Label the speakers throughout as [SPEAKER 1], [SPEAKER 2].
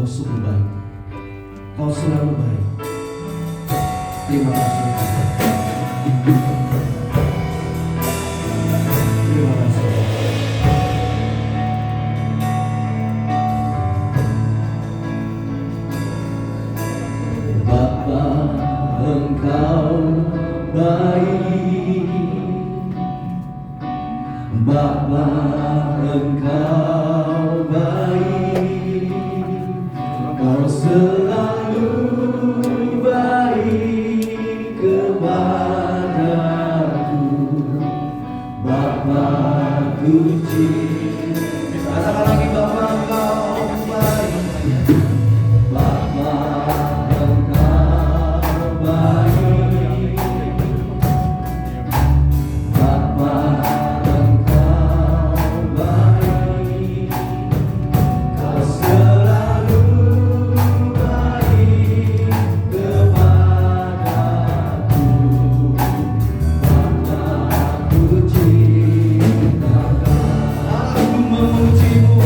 [SPEAKER 1] sungguh baik. Kau selalu baik. Terima kasih. Terima kasih. Bapa, Engkau baik. Bapa, Engkau baik. Kau selalu baik kepadaku. Bapakku cinta. Katakan lagi, Bapa, Engkau baik. Bapa, Engkau baik. Bapa, Engkau baik. Kau selalu baik kepadaku. Bapakku cinta. Aku memujimu.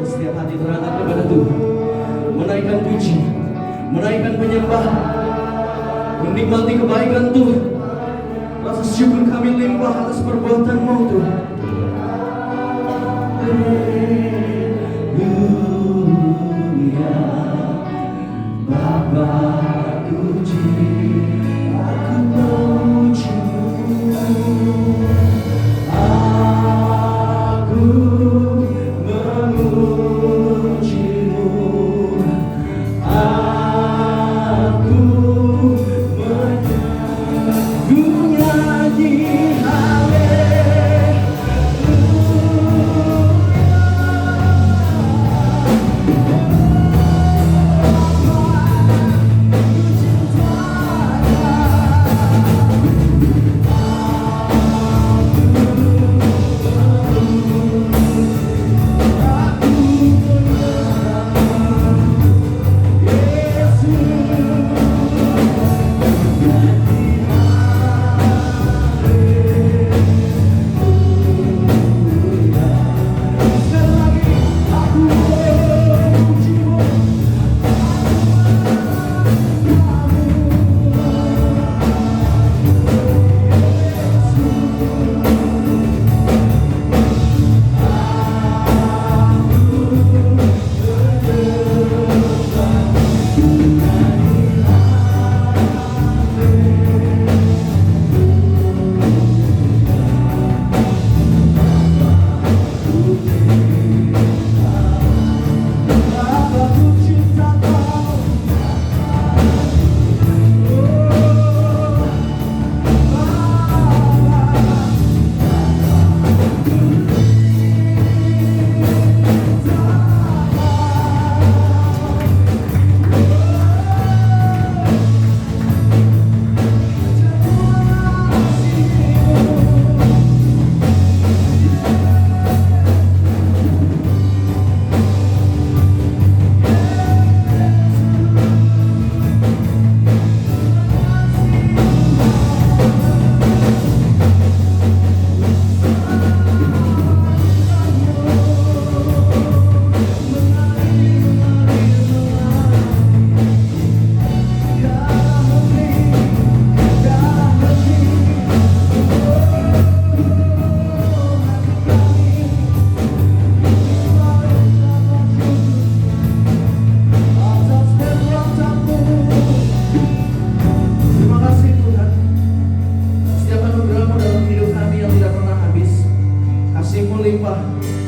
[SPEAKER 1] Setiap hati terangkat kepada Tuhan, menaikkan puji, menaikkan penyembah, menikmati kebaikan Tuhan. Rasa syukur kami limpah atas perbuatan-Mu Tuhan. Haleluya, Bapakku cinta, aku memuji-Mu. Haleluya.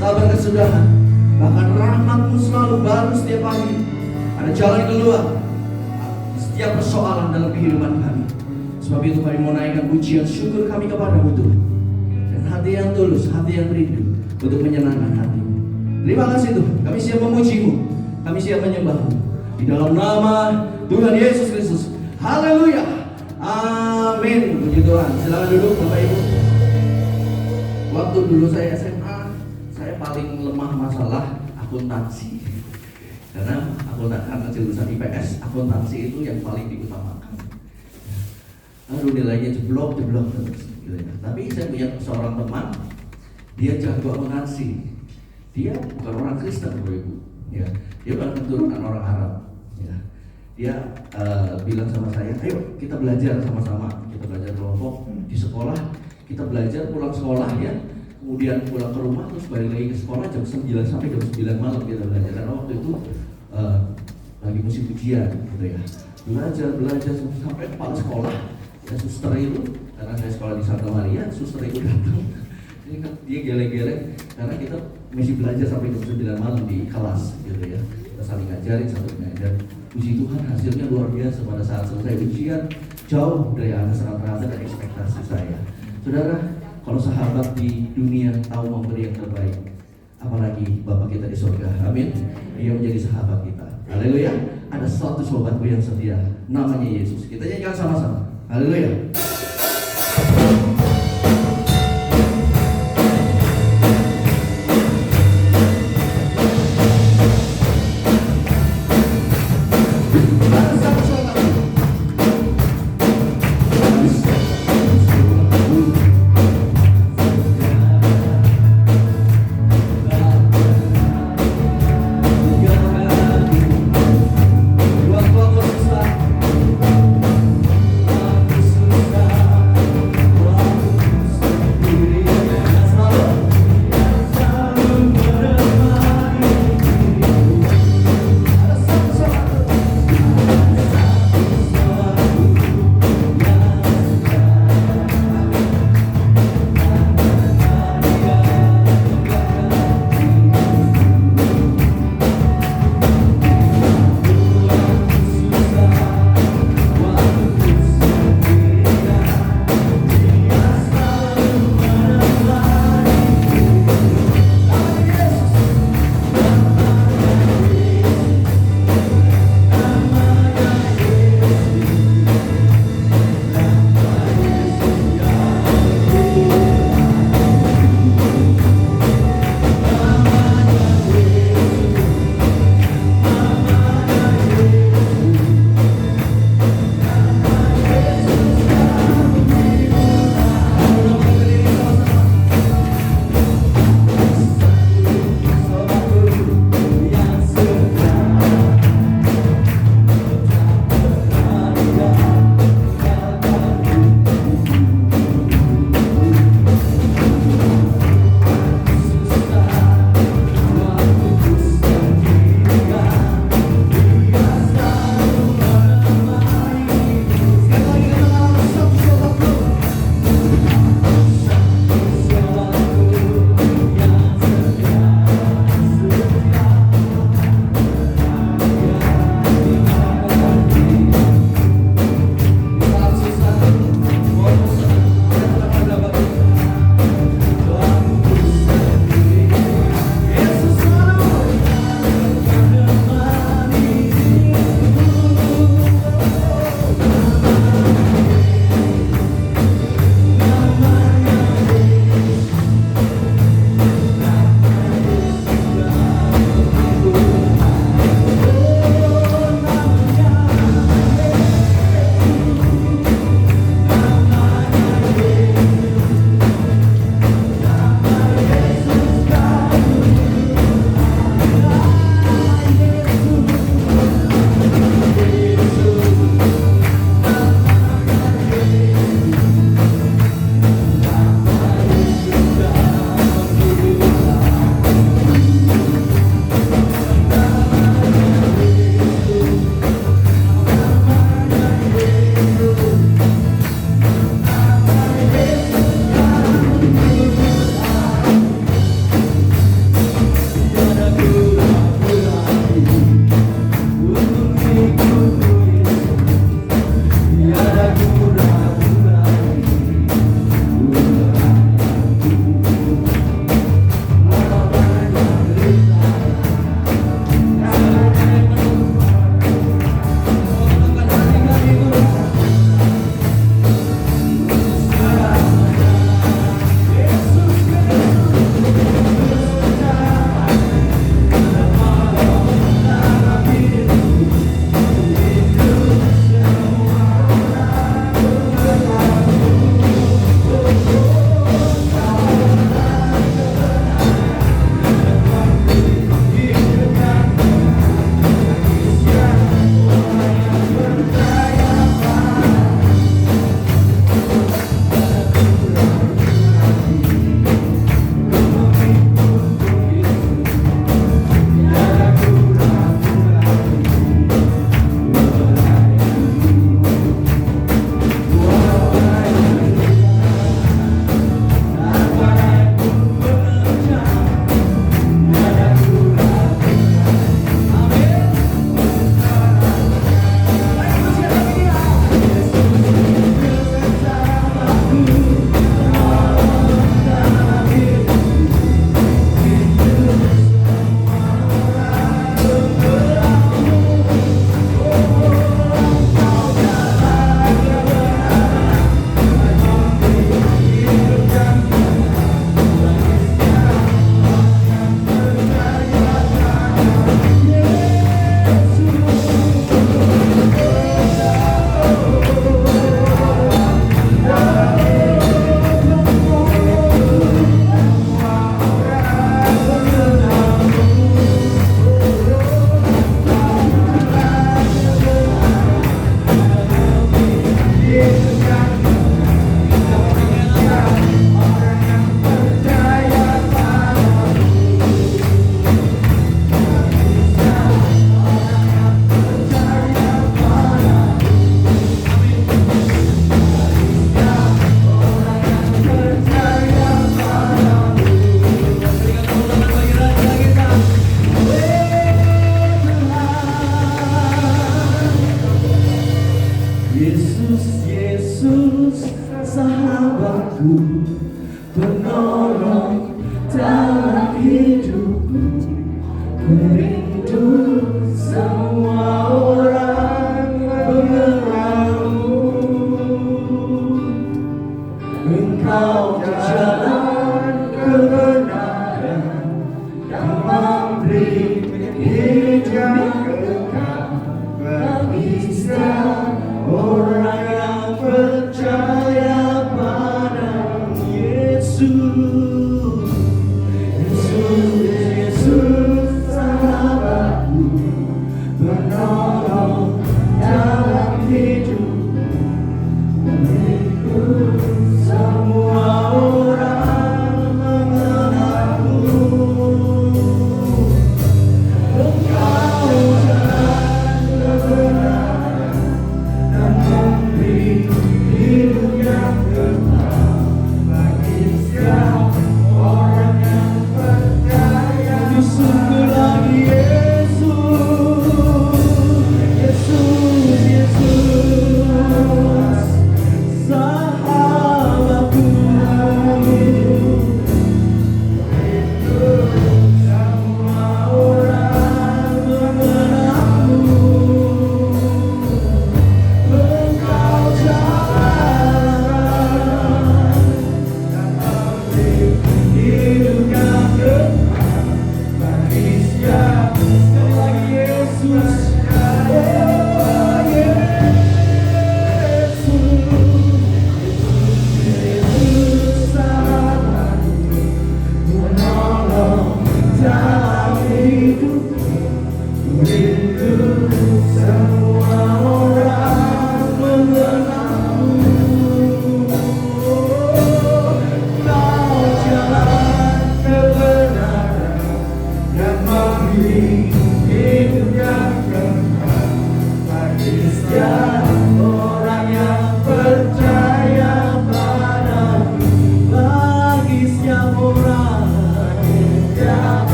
[SPEAKER 1] tak berkesudahan. Bahkan rahmat-Mu selalu baru setiap pagi. Ada jalan keluar setiap persoalan dalam kehidupan kami. Sebab itu kami mau naikkan pujian syukur kami kepada-Mu Tuhan. Dan hati yang tulus, hati yang rindu untuk menyenangkan hati-Mu. Terima kasih Tuhan, kami siap memuji-Mu, kami siap menyembah-Mu. Di dalam nama Tuhan Yesus Kristus. Haleluya. Amin. Puji Tuhan. Silakan duduk Bapak Ibu. Waktu dulu saya SMA, saya paling lemah masalah akuntansi. Karena jurusan IPS, akuntansi itu yang paling diutamakan. Aduh, nilainya jeblok terus gitu ya. Tapi saya punya seorang teman, dia jago akuntansi. Dia bukan orang Kristen Bapak Ibu, ya. Dia bukan keturunan orang Arab, ya. Dia bilang sama saya, ayo kita belajar sama-sama, kita belajar kelompok di sekolah, kita belajar pulang sekolah ya, kemudian pulang ke rumah terus balik lagi ke sekolah jam 9 sampai jam 9 malam kita belajar. Karena waktu itu lagi musim ujian gitu ya. Belajar sampai kepala sekolah. Ya, suster itu, karena saya sekolah di Santa Maria, suster itu datang. Ini kan dia geleng-geleng karena kita masih belajar sampai jam 9 malam di kelas gitu ya. Kita saling ngajarin satu dan puji Tuhan hasilnya luar biasa. Pada saat selesai ujian jauh dari atas rata-rata dan ekspektasi saya. Saudara, kalau sahabat di dunia tahu memberi yang terbaik, apalagi Bapak kita di surga. Amin. Dia menjadi sahabat kita. Haleluya. Ada satu sahabatku yang setia, namanya Yesus. Kita nyanyikan sama-sama. Haleluya. Susah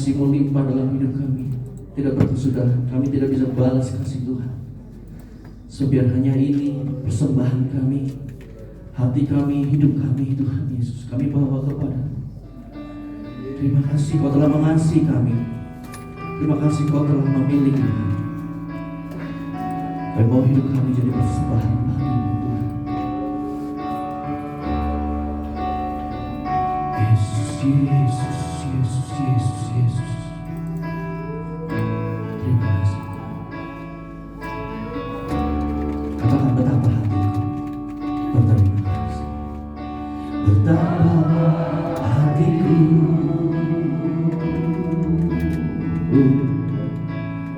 [SPEAKER 1] kasih-Mu limpah dalam hidup kami. Tidak berkesudahan, kami tidak bisa balas kasih Tuhan. So biar hanya ini persembahan kami, hati kami, hidup kami, Tuhan Yesus, kami bawa kepada-Mu. Terima kasih Kau telah mengasihi kami. Terima kasih Kau telah memilih kami. Kami bawa hidup kami jadi persembahan bagi-Mu, Tuhan. Yesus, Yesus, Yesus, Yesus, Yesus. Terima kasih. Katakan betapa hatiku berterima kasih. Betapa hatiku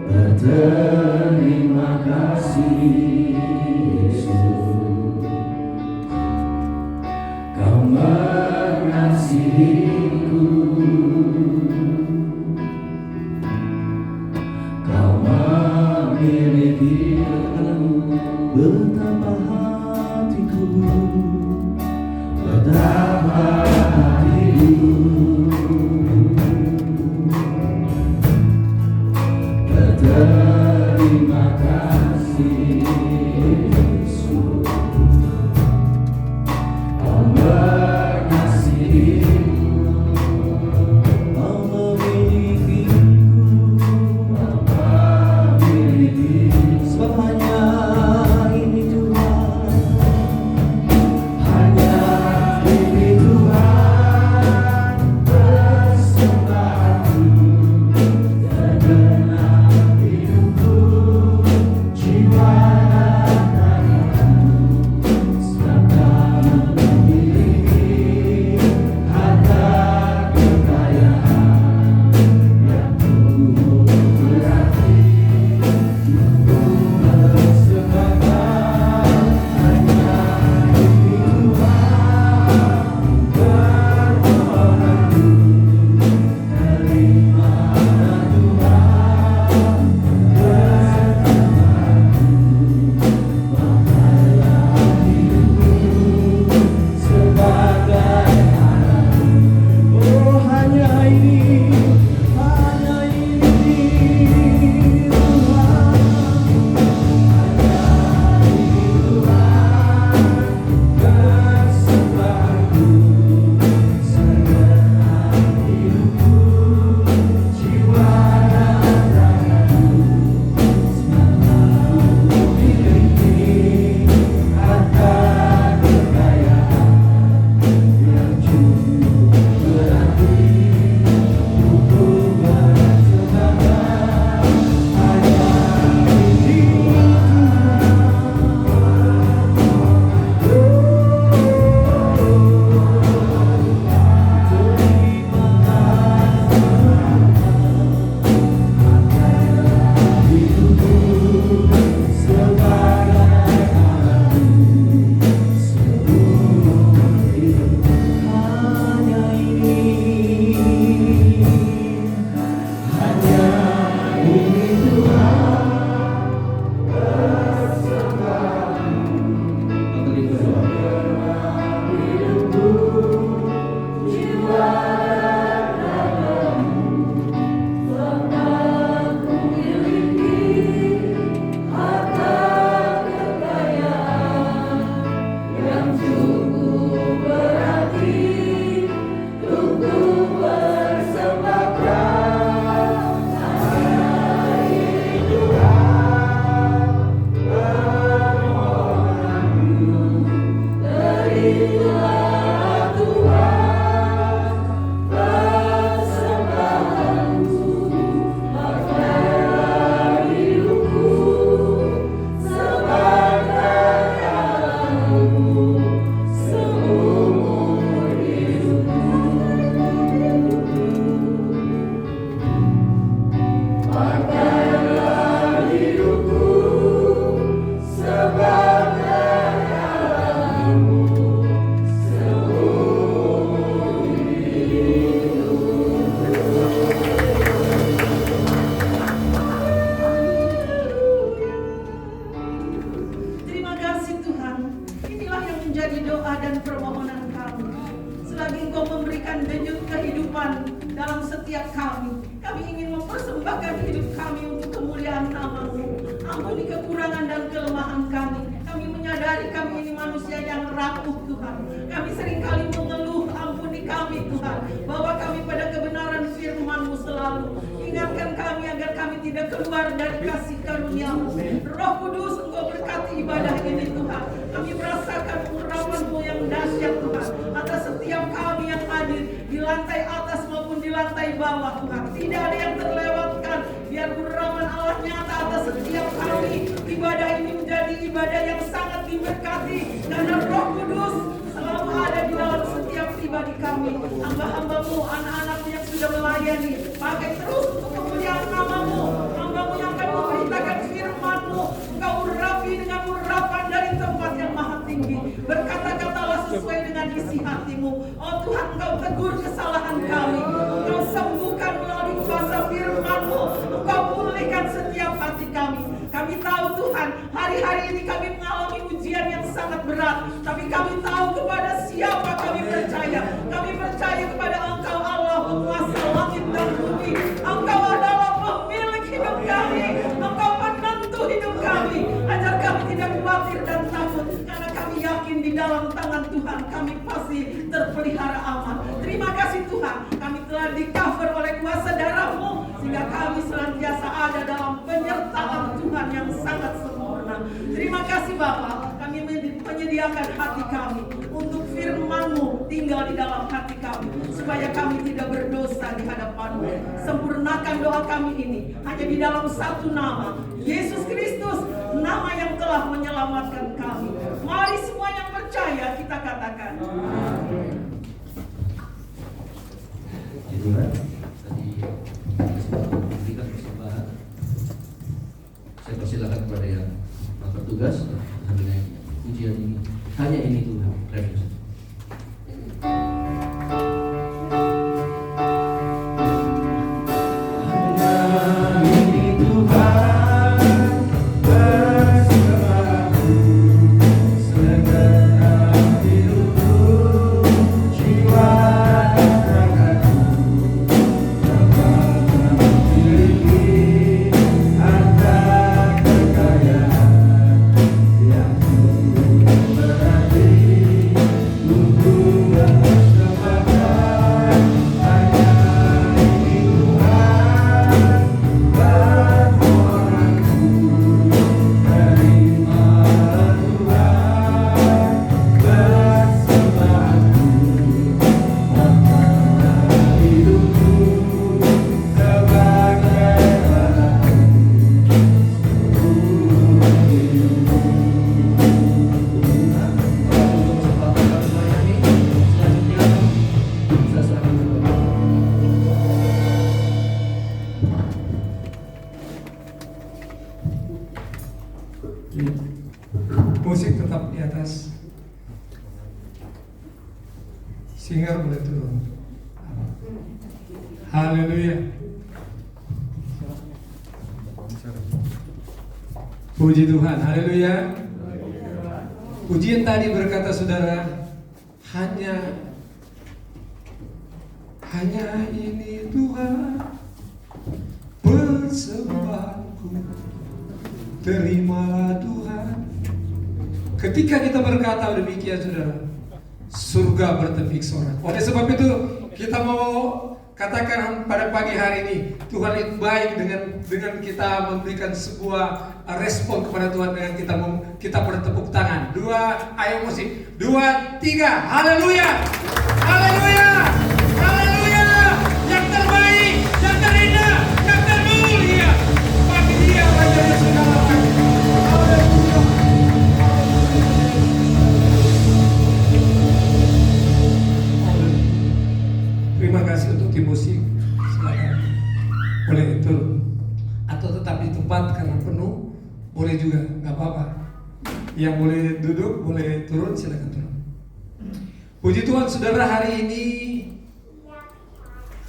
[SPEAKER 1] berterima kasih, Yesus. Kau mengasihiku, Kau memiliki. Betapa hatiku, betapa hatiku berterima kasih, Yesus. Kau mengasihiku, Kau memilikiku, Kau memiliki. Sebab hanya ini Tuhan, hanya ini Tuhan persembahanku, segenap hidupku, jiwa dan ragaku. Sebab Kau memiliki harta kekayaan yang penuh berarti. Ku bersembahkan hanya ini Tuhan, permohonanku. Terimalah Tuhan persembahanku. Pakailah hidupku sebagai haramu. Oh, hanya ini Tuhan. Persembahanku, segenap hidupku, jiwa dan ragaku. Sebab Kau memiliki harta kekayaan yang cukup berarti. Ku bersembahkan hanya ini
[SPEAKER 2] Selagi Engkau memberikan denyut kehidupan dalam setiap kami limpahkan hidup kami untuk kemuliaan nama-Mu. Ampuni kekurangan dan kelemahan kami. Kami menyadari kami ini manusia yang rapuh Tuhan. Kami seringkali mengeluh, ampuni kami Tuhan, bahwa kami pada kebenaran firman-Mu selalu. Ingatkan kami agar kami tidak keluar dari kasih karunia-Mu. Roh Kudus, Engkau berkati ibadah ini Tuhan. Kami merasakan urapan-Mu yang dahsyat Tuhan atas setiap kami yang hadir di lantai atas maupun di lantai bawah Tuhan. Tidak ada yang terlewatkan. Biar urapan Allah nyata atas setiap kami. Ibadah ini menjadi ibadah yang sangat diberkati karena Roh Kudus selalu ada di dalam setiap pribadi kami. Hamba-Hamba-Mu, anak-anak-Mu yang sudah melayani, pakai terus untuk kemuliaan nama-Mu. Hamba-Mu yang akan memberitakan firman-Mu, Engkau urapi dengan urapan dari tempat yang maha tinggi. Berkata-katalah sesuai dengan isi hati-Mu. Oh Tuhan, Engkau tegur kesalahan kami. Engkau sembuhkan melalui kuasa firman-Mu. Engkau pulihkan setiap hati kami. Kami tahu Tuhan, hari-hari ini kami mengalami ujian yang sangat berat. Tapi kami tahu kepada siapa kami percaya. Kami percaya kepada Engkau Allah, penguasa langit dan bumi. Engkau adalah pemilik hidup kami. Engkau penentu hidup kami. Ajar kami tidak khawatir dan takut. Karena kami yakin di dalam tangan Tuhan kami pasti terpelihara aman. Terima kasih Tuhan, kami telah di-cover oleh kuasa darah-Mu, sehingga kami senantiasa ada dalam penyertaan Tuhan yang sangat sempurna. Terima kasih Bapa, kami menyediakan hati kami untuk firman-Mu tinggal di dalam hati kami, supaya kami tidak berdosa di hadapan-Mu. Sempurnakan doa kami ini hanya di dalam satu nama, Yesus Kristus, nama yang telah menyelamatkan kami. Mari semua yang percaya kita katakan.
[SPEAKER 1] Tuhan, tadi memberikan persembahan. Saya persilakan kepada yang bertugas mengenai ujian ini. Hanya ini Tuhan, revisi.
[SPEAKER 3] Musik tetap di atas. Singer boleh turun. Haleluya. Puji Tuhan. Haleluya. Ujian tadi berkata saudara, hanya ini Tuhan persembahanku, terimalah Tuhan. Ketika kita berkata demikian saudara, surga bertepik sorak. Oleh sebab itu kita mau katakan pada pagi hari ini, Tuhan itu baik dengan kita memberikan sebuah respon kepada Tuhan dengan kita bertepuk tangan. Ayo musik, 2, 3, haleluya, haleluya, haleluya. Yang terbaik, yang terindah, yang termulia bagi Dia menjadi segala kami. Haleluya. Terima kasih untuk tim musik. Silakan boleh turun atau tetap di tempat karena penuh, boleh juga, nggak apa-apa. Yang boleh duduk boleh turun, silakan turun. Puji Tuhan saudara, hari ini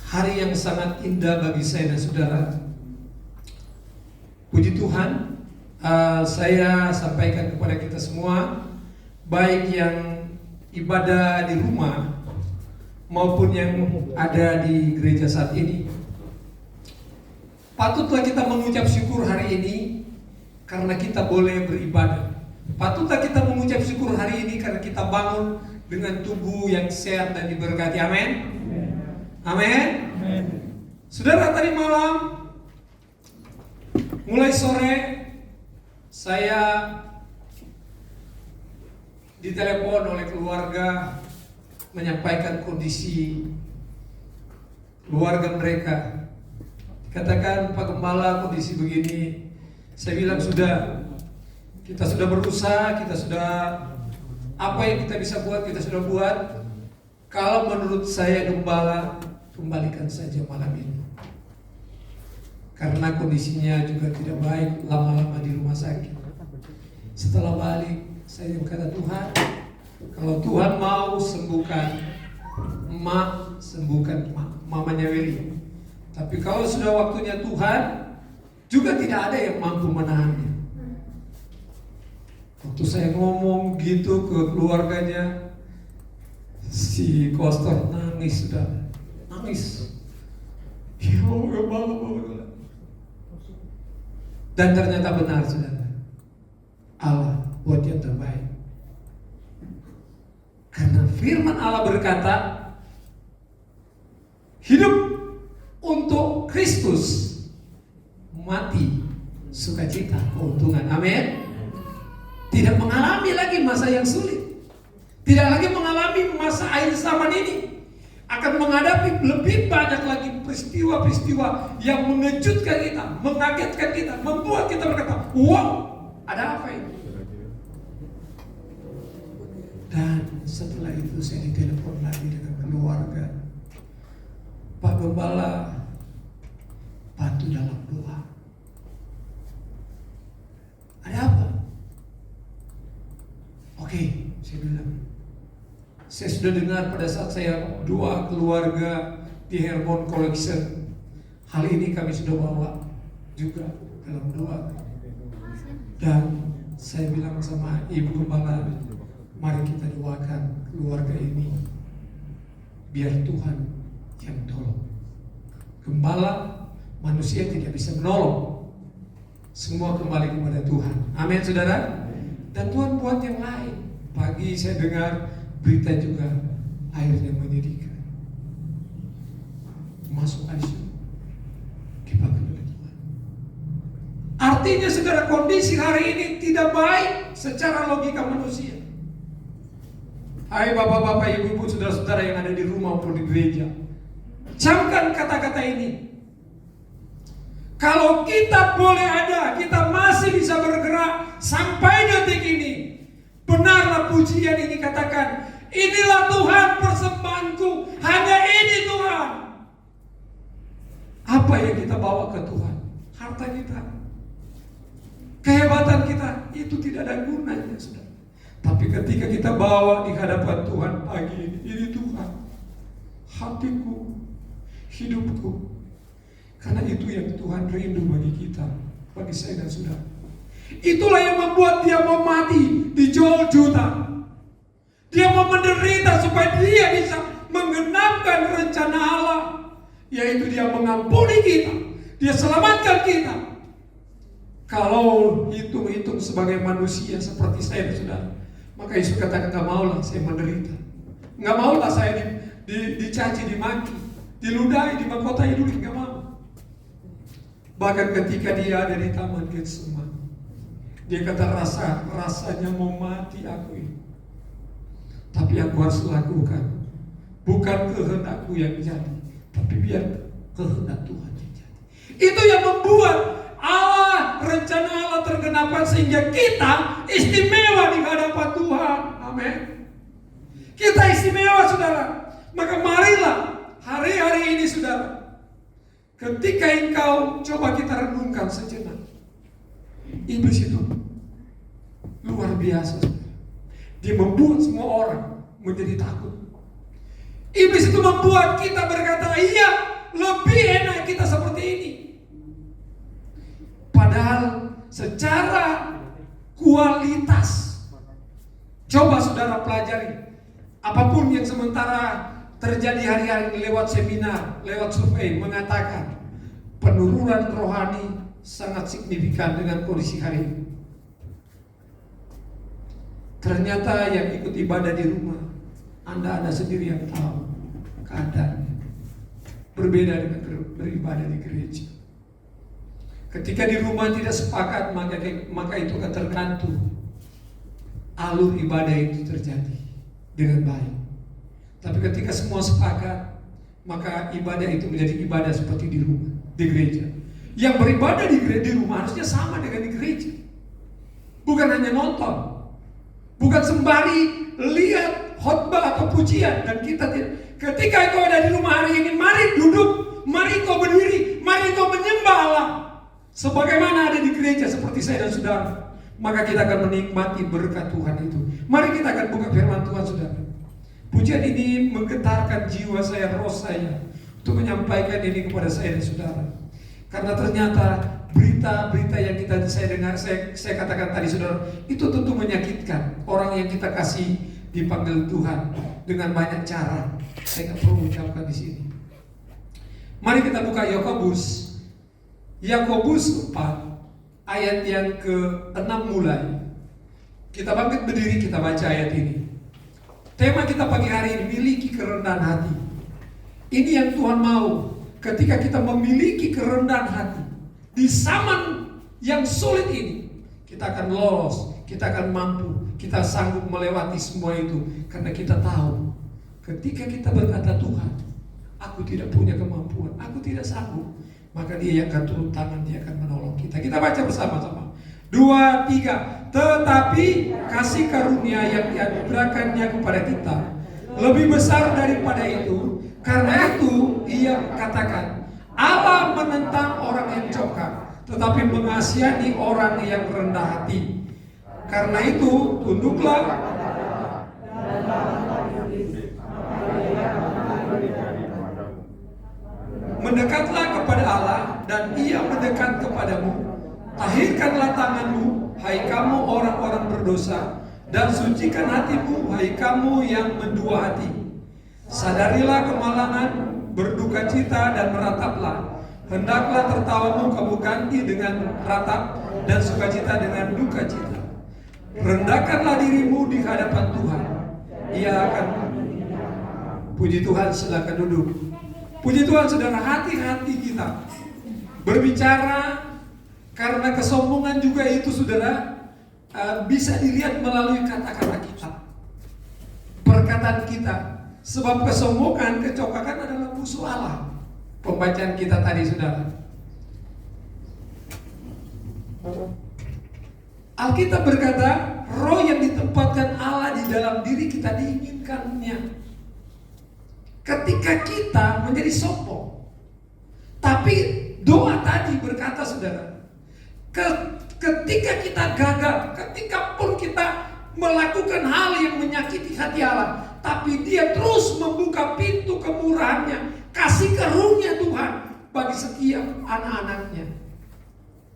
[SPEAKER 3] hari yang sangat indah bagi saya dan saudara. Puji Tuhan, saya sampaikan kepada kita semua, baik yang ibadah di rumah maupun yang ada di gereja saat ini. Patutlah kita mengucap syukur hari ini karena kita boleh beribadah. Patutlah kita mengucap syukur hari ini karena kita bangun dengan tubuh yang sehat dan diberkati. Amin. Amin. Saudara, tadi malam mulai sore saya ditelepon oleh keluarga menyampaikan kondisi keluarga mereka. Katakan, Pak Gembala, kondisi begini. Saya bilang kita sudah berusaha, kita sudah apa yang kita bisa buat, kita sudah buat. Kalau menurut saya Gembala, kembalikan saja malam ini. Karena kondisinya juga tidak baik, lama-lama di rumah sakit. Setelah balik, saya berkata, Tuhan, kalau Tuhan mau sembuhkan emak, sembuhkan mamanya Willy. Tapi kalau sudah waktunya Tuhan, juga tidak ada yang mampu menahannya. Waktu saya ngomong gitu ke keluarganya, si Koster nangis, sudah nangis. Ya Allah, dan ternyata benar, saudara. Allah buat yang terbaik. Karena firman Allah berkata, hidup untuk Kristus, mati sukacita, keuntungan. Amin. Tidak mengalami lagi masa yang sulit, tidak lagi mengalami masa akhir zaman ini. Akan menghadapi lebih banyak lagi peristiwa-peristiwa yang mengejutkan kita, mengagetkan kita, membuat kita berkata, wow, ada apa ini? Dan setelah itu saya ditelepon lagi dengan keluarga. Pak Gembala, bantu dalam doa. Ada apa? Oke, saya bilang, saya sudah dengar pada saat saya doa keluarga di Hermon Collection. Hal ini kami sudah bawa juga dalam doa. Dan saya bilang sama Ibu Gembala, mari kita doakan keluarga ini biar Tuhan yang tolong. Gembala, manusia tidak bisa menolong. Semua kembali kepada Tuhan. Amin, saudara. Dan Tuhan buat yang lain. Pagi saya dengar berita juga, airnya menyedihkan, masuk ICU, dipakai oleh Tuhan. Artinya saudara, kondisi hari ini tidak baik secara logika manusia. Hai bapak-bapak, ibu-ibu, saudara-saudara yang ada di rumah maupun di gereja, camkan kata-kata ini. Kalau kita boleh ada, kita masih bisa bergerak sampai detik ini. Benarlah pujian ini, katakan, inilah Tuhan persembahanku, hanya ini Tuhan. Apa yang kita bawa ke Tuhan? Harta kita, kehebatan kita, itu tidak ada gunanya, saudara. Tapi ketika kita bawa di hadapan Tuhan pagi ini Tuhan, hatiku, hidupku. Karena itu yang Tuhan rindu bagi kita, bagi saya dan saudara. Itulah yang membuat dia mau mati, dijual juta. Dia mau menderita supaya dia bisa menggenapkan rencana Allah, yaitu dia mengampuni kita, dia selamatkan kita. Kalau hitung-hitung sebagai manusia seperti saya dan saudara, maka Yesus katakan, gak maulah saya menderita, gak maulah saya dicaci, dimaki, diludahi, dimahkotai dulu, gak mau. Bahkan ketika dia ada di Taman Getsemani, dia kata, rasanya mau mati aku ini, tapi aku harus lakukan, bukan kehendakku yang jadi, tapi biar kehendak Tuhan yang jadi. Itu yang membuat Allah, rencana Allah tergenapkan, sehingga kita istimewa di hadapan Tuhan. Amin. Kita istimewa, saudara. Maka marilah hari-hari ini, saudara, ketika engkau, coba kita renungkan sejenak. Iblis itu luar biasa, saudara. Dia membuat semua orang menjadi takut. Iblis itu membuat kita berkata, iya, lebih enak kita seperti ini. Padahal secara kualitas, coba saudara pelajari, apapun yang sementara terjadi hari-hari lewat seminar, lewat survei, mengatakan penurunan rohani sangat signifikan dengan kondisi hari ini. Ternyata yang ikut ibadah di rumah, Anda sendiri yang tahu keadaannya. Berbeda dengan beribadah di gereja. Ketika di rumah tidak sepakat, maka itu akan tergantung alur ibadah itu terjadi dengan baik. Tapi ketika semua sepakat, maka ibadah itu menjadi ibadah seperti di rumah, di gereja. Yang beribadah di rumah harusnya sama dengan di gereja. Bukan hanya nonton, bukan sembari lihat khotbah atau pujian dan kita tidak. Ketika kau ada di rumah hari ini, mari duduk, mari kau berdiri, mari kau menyembah Allah. Sebagaimana ada di gereja seperti saya dan saudara, maka kita akan menikmati berkat Tuhan itu. Mari kita akan buka firman Tuhan, saudara. Pujian ini menggetarkan jiwa saya, roh saya, untuk menyampaikan ini kepada saya dan saudara. Karena ternyata berita-berita yang saya dengar, saya katakan tadi saudara, itu tentu menyakitkan. Orang yang kita kasih dipanggil Tuhan dengan banyak cara. Saya nggak perlu ucapkan di sini. Mari kita buka Yakobus 4 ayat yang ke-6 mulai. Kita bangkit berdiri, kita baca ayat ini. Tema kita pagi hari ini, miliki kerendahan hati. Ini yang Tuhan mau. Ketika kita memiliki kerendahan hati di zaman yang sulit ini, kita akan lolos, kita akan mampu, kita sanggup melewati semua itu. Karena kita tahu, ketika kita berkata, Tuhan, aku tidak punya kemampuan, aku tidak sanggup, maka Dia yang akan turun tangan, Dia akan menolong kita. Kita baca bersama-sama. 2, 3. Tetapi kasih karunia yang dianugerahkannya kepada kita lebih besar daripada itu. Karena itu Ia katakan, Allah menentang orang yang congkak, tetapi mengasihani orang yang rendah hati. Karena itu tunduklah mendekatlah kepada Allah dan Ia mendekat kepadamu. Tahirkanlah tanganmu, hai kamu orang-orang berdosa, dan sucikan hatimu, hai kamu yang mendua hati. Sadarilah kemalangan, berduka cita dan merataplah. Hendaklah tertawamu kamu ganti dengan ratap, dan sukacita dengan duka cita. Rendahkanlah dirimu di hadapan Tuhan. Ia akan. Puji Tuhan, silakan duduk. Puji Tuhan, saudara, hati-hati kita berbicara, karena kesombongan juga itu, saudara, bisa dilihat melalui kata-kata kita, perkataan kita. Sebab kesombongan, kecokakan adalah musuh Allah. Pembacaan kita tadi, saudara. Alkitab berkata, roh yang ditempatkan Allah di dalam diri kita diinginkannya. Ketika kita menjadi sombong, tapi doa tadi berkata, saudara, ketika kita gagal, ketika pun kita melakukan hal yang menyakiti hati Allah, tapi Dia terus membuka pintu kemurahannya, kasih karunia Tuhan bagi setiap anak-anaknya.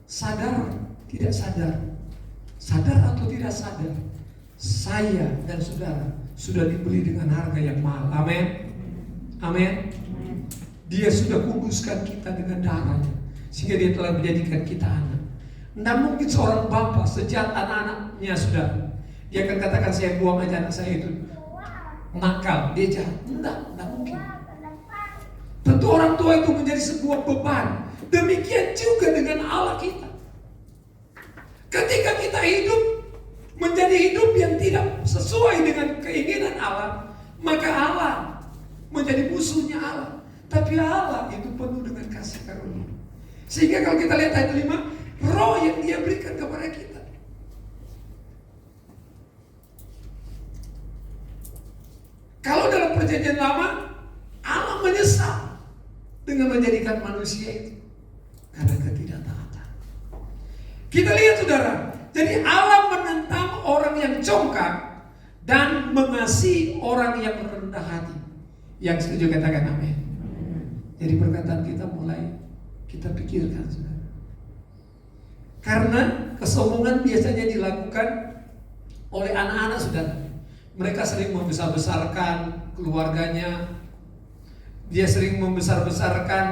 [SPEAKER 3] Sadar, tidak sadar, sadar atau tidak sadar, saya dan saudara sudah dibeli dengan harga yang mahal. Amin. Amin. Dia sudah kuduskan kita dengan darahnya, sehingga Dia telah menjadikan kita anak. Tidak mungkin seorang bapak sejak anak-anaknya sudah, dia akan katakan, saya buang aja anak saya itu nakal, dia jahat. Tidak mungkin. Tentu orang tua itu menjadi sebuah beban. Demikian juga dengan Allah kita. Ketika kita hidup menjadi hidup yang tidak sesuai dengan keinginan Allah, maka Allah menjadi musuhnya Allah. Tapi Allah itu penuh dengan kasih karunia. Sehingga kalau kita lihat ayat 5, roh yang Dia berikan kepada kita. Kalau dalam perjanjian lama, Allah menyesal dengan menjadikan manusia itu karena ketidaktaatan. Kita lihat, saudara, jadi Allah menentang orang yang congkak dan mengasihi orang yang rendah hati. Yang setuju katakan amin. Jadi perkataan kita mulai kita pikirkan, saudara. Karena kesombongan biasanya dilakukan oleh anak-anak, saudara. Mereka sering membesar-besarkan keluarganya. Dia sering membesar-besarkan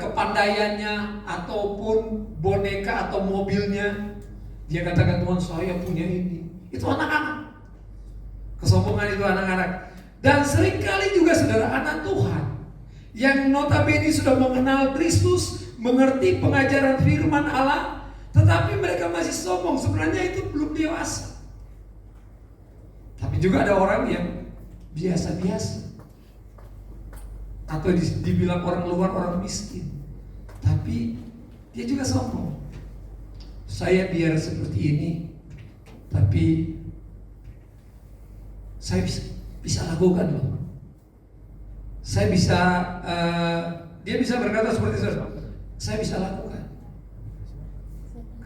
[SPEAKER 3] kepandaiannya ataupun boneka atau mobilnya. Dia katakan, Tuhan saya punya ini. Itu anak-anak. Kesombongan itu anak-anak. Dan seringkali juga saudara anak Tuhan yang notabene sudah mengenal Kristus, mengerti pengajaran firman Allah, tetapi mereka masih sombong. Sebenarnya itu belum dewasa. Tapi juga ada orang yang biasa-biasa, atau dibilang orang luar, orang miskin, tapi dia juga sombong. Saya biar seperti ini, tapi saya bisa lakukan loh. Saya bisa, dia bisa berkata seperti itu, saya bisa lakukan.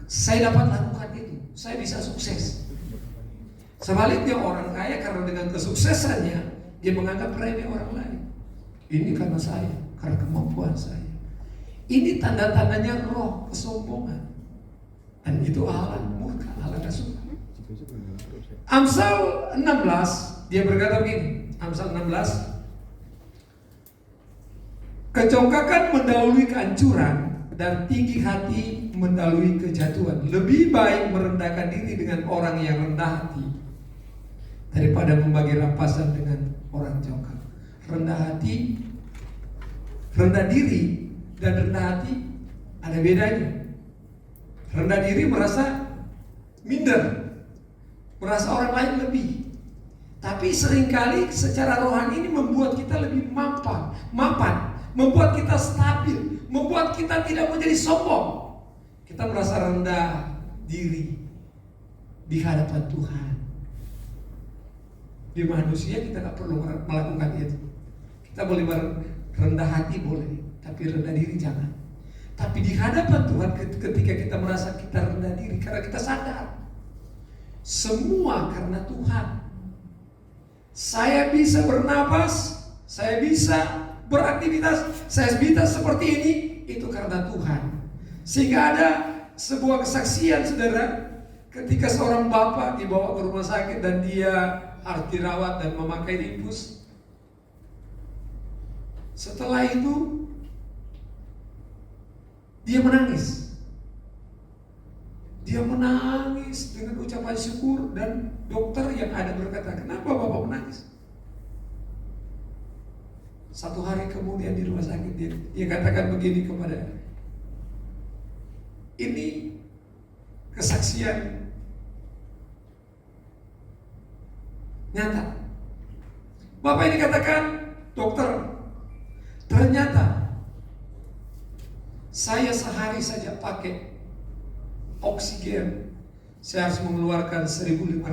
[SPEAKER 3] Saya dapat lakukan itu, saya bisa sukses. Sebaliknya orang kaya karena dengan kesuksesannya dia menganggap remeh orang lain. Ini karena saya, karena kemampuan saya. Ini tanda-tandanya roh kesombongan. Dan itu Allah murka, Allah gak suka. Amsal 16 dia berkata begini, Amsal 16, kecongkakan mendahului kehancuran dan tinggi hati mendahului kejatuhan. Lebih baik merendahkan diri dengan orang yang rendah hati daripada membagi rampasan dengan orang jongkak. Rendah hati, rendah diri dan rendah hati ada bedanya. Rendah diri merasa minder, merasa orang lain lebih. Tapi seringkali secara rohani ini membuat kita lebih mapan, membuat kita stabil, membuat kita tidak menjadi sombong. Kita merasa rendah diri di hadapan Tuhan. Di manusia kita tak perlu melakukan itu. Kita boleh rendah hati boleh, tapi rendah diri jangan. Tapi di hadapan Tuhan ketika kita merasa kita rendah diri, karena kita sadar semua karena Tuhan. Saya bisa bernapas, saya bisa beraktivitas, saya bisa seperti ini, itu karena Tuhan. Sehingga ada sebuah kesaksian saudara, ketika seorang bapak dibawa ke rumah sakit dan dia harus dirawat dan memakai infus. Setelah itu dia menangis. Dia menangis dengan ucapan syukur, dan dokter yang ada berkata, kenapa bapak menangis? Satu hari kemudian di rumah sakit dia katakan begini kepada, ini kesaksian nyata. Bapak ini katakan, dokter, ternyata saya sehari saja pakai oksigen, saya harus mengeluarkan 1.500.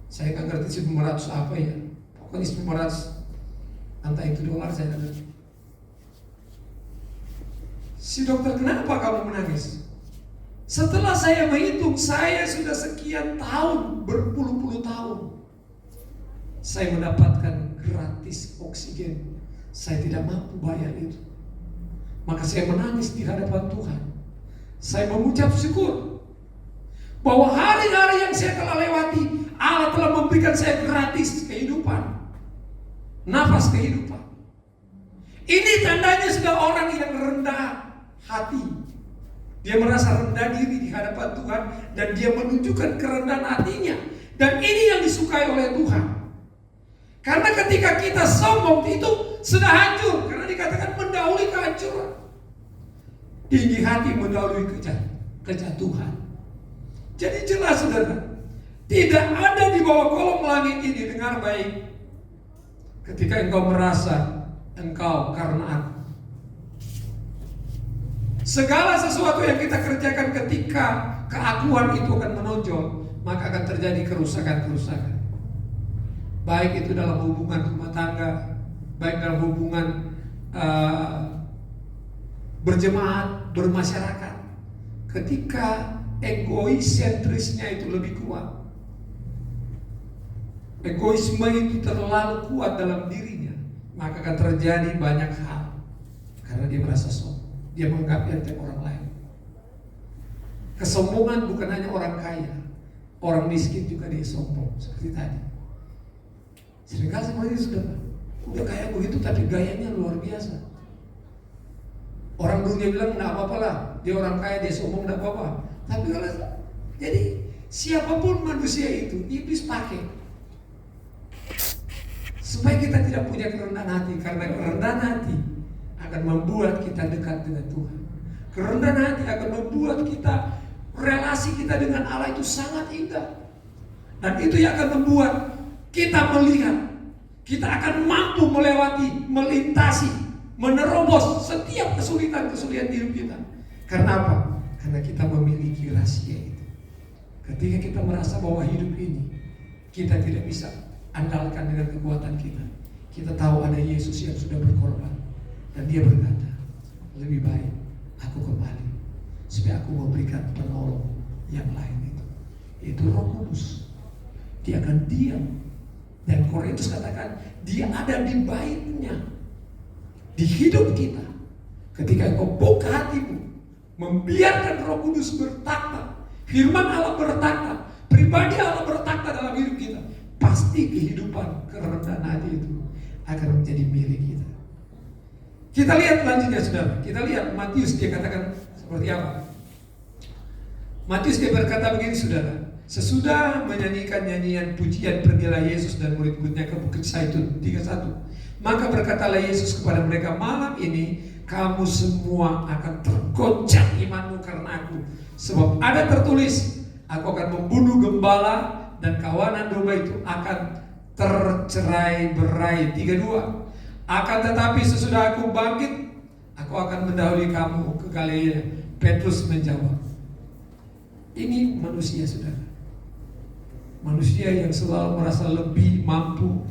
[SPEAKER 3] Saya nggak ngerti 1.500 apa ya, pokoknya 1.500, entah itu dolar saya nggak ngerti. Si dokter, kenapa kamu menangis? Setelah saya menghitung, saya sudah sekian tahun, berpuluh-puluh tahun, saya mendapatkan gratis oksigen. Saya tidak mampu bayar itu. Maka saya menangis di hadapan Tuhan. Saya mengucap syukur bahwa hari-hari yang saya telah lewati, Allah telah memberikan saya gratis kehidupan, nafas kehidupan. Ini tandanya sudah orang yang rendah hati. Dia merasa rendah diri di hadapan Tuhan, dan dia menunjukkan kerendahan hatinya. Dan ini yang disukai oleh Tuhan. Karena ketika kita sombong itu sudah hancur, karena dikatakan mendahului kehancuran. Tinggi hati mendahului kejatuhan. Jadi jelas saudara, tidak ada di bawah kolong langit ini, dengar baik, ketika engkau merasa engkau karena aku. Segala sesuatu yang kita kerjakan ketika keakuan itu akan menonjol, maka akan terjadi kerusakan-kerusakan. Baik itu dalam hubungan rumah tangga, baik dalam hubungan berjemaat, bermasyarakat. Ketika egoisentrisnya itu lebih kuat, egoisme itu terlalu kuat dalam dirinya, maka akan terjadi banyak hal. Karena dia merasa sombong, dia menganggap enteng orang lain. Kesombongan bukan hanya orang kaya, orang miskin juga dia sombong. Seperti tadi, seringkali seperti itu sudah. udah kayak begitu tapi gayanya luar biasa. Orang dunia bilang nggak apa-apa lah, dia orang kaya, dia sombong nggak apa-apa. Tapi kalau jadi siapapun manusia itu iblis pakai supaya kita tidak punya kerendahan hati, karena kerendahan hati akan membuat kita dekat dengan Tuhan. Kerendahan hati akan membuat kita, relasi kita dengan Allah itu sangat indah. Dan itu yang akan membuat kita melihat, kita akan mampu melewati, melintasi, menerobos setiap kesulitan-kesulitan hidup kita. Karena apa? Karena kita memiliki rahasia itu. Ketika kita merasa bahwa hidup ini kita tidak bisa andalkan dengan kekuatan kita, kita tahu ada Yesus yang sudah berkorban. Dan dia berkata, lebih baik aku kembali supaya aku memberikan penolong yang lain itu. Itu Roh Kudus. Dia akan diam. Dan Korintus katakan dia ada di baitnya, di hidup kita. Ketika engkau buka hatimu, membiarkan Roh Kudus bertakhta, firman Allah bertakhta, pribadi Allah bertakhta dalam hidup kita, pasti kehidupan kerendahan hati itu akan menjadi milik kita. Kita lihat lanjutnya saudara. Kita lihat Matius, dia katakan seperti apa. Matius dia berkata begini saudara. Sesudah menyanyikan nyanyian pujian, pergilah Yesus dan murid-muridnya ke Bukit Zaitun. 31. Maka berkatalah Yesus kepada mereka, malam ini kamu semua akan tergoncang imanmu karena aku. Sebab ada tertulis, aku akan membunuh gembala dan kawanan domba itu akan tercerai-berai. 32. Akan tetapi sesudah aku bangkit, aku akan mendahului kamu ke Galilea. Petrus menjawab. Ini manusia saudara. Manusia yang selalu merasa lebih mampu,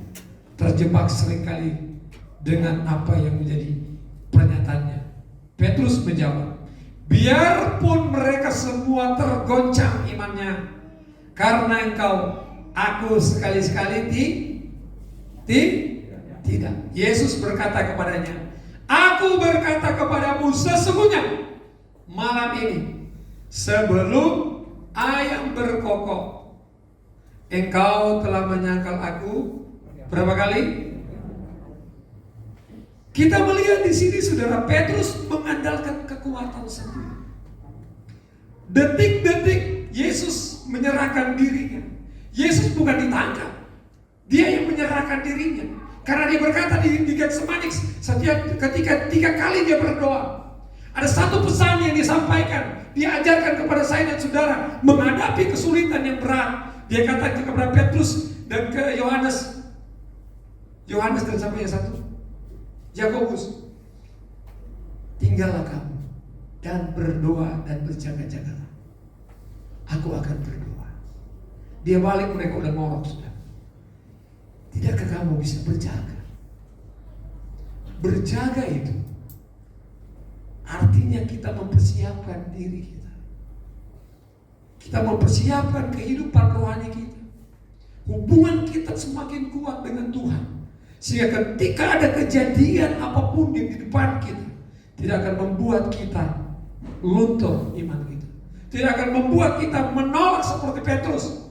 [SPEAKER 3] terjebak seringkali dengan apa yang menjadi pernyataannya. Petrus menjawab, biarpun mereka semua tergoncang imannya karena engkau, aku sekali-sekali tidak. Yesus berkata kepadanya, aku berkata kepadamu sesungguhnya malam ini sebelum ayam berkokok engkau telah menyangkal aku berapa kali? Kita melihat di sini saudara, Petrus mengandalkan kekuatan sendiri. Detik-detik Yesus menyerahkan dirinya. Yesus bukan ditangkap, dia yang menyerahkan dirinya. Karena dia berkata di Getsemani, ketika 3 kali dia berdoa, ada satu pesan yang disampaikan, diajarkan kepada saya dan saudara menghadapi kesulitan yang berat. Dia katakan kepada Petrus dan ke Yohanes dan sampai yang satu, Yakobus, tinggallah kamu dan berdoa dan berjaga-jagalah. Aku akan berdoa. Dia balik, mereka udah ngorok sudah. Tidakkah kamu bisa berjaga? Berjaga itu artinya kita mempersiapkan diri kita. Kita mempersiapkan kehidupan rohani kita. Hubungan kita semakin kuat dengan Tuhan. Sehingga ketika ada kejadian apapun di depan kita, tidak akan membuat kita luntur iman kita. Tidak akan membuat kita menolak seperti Petrus,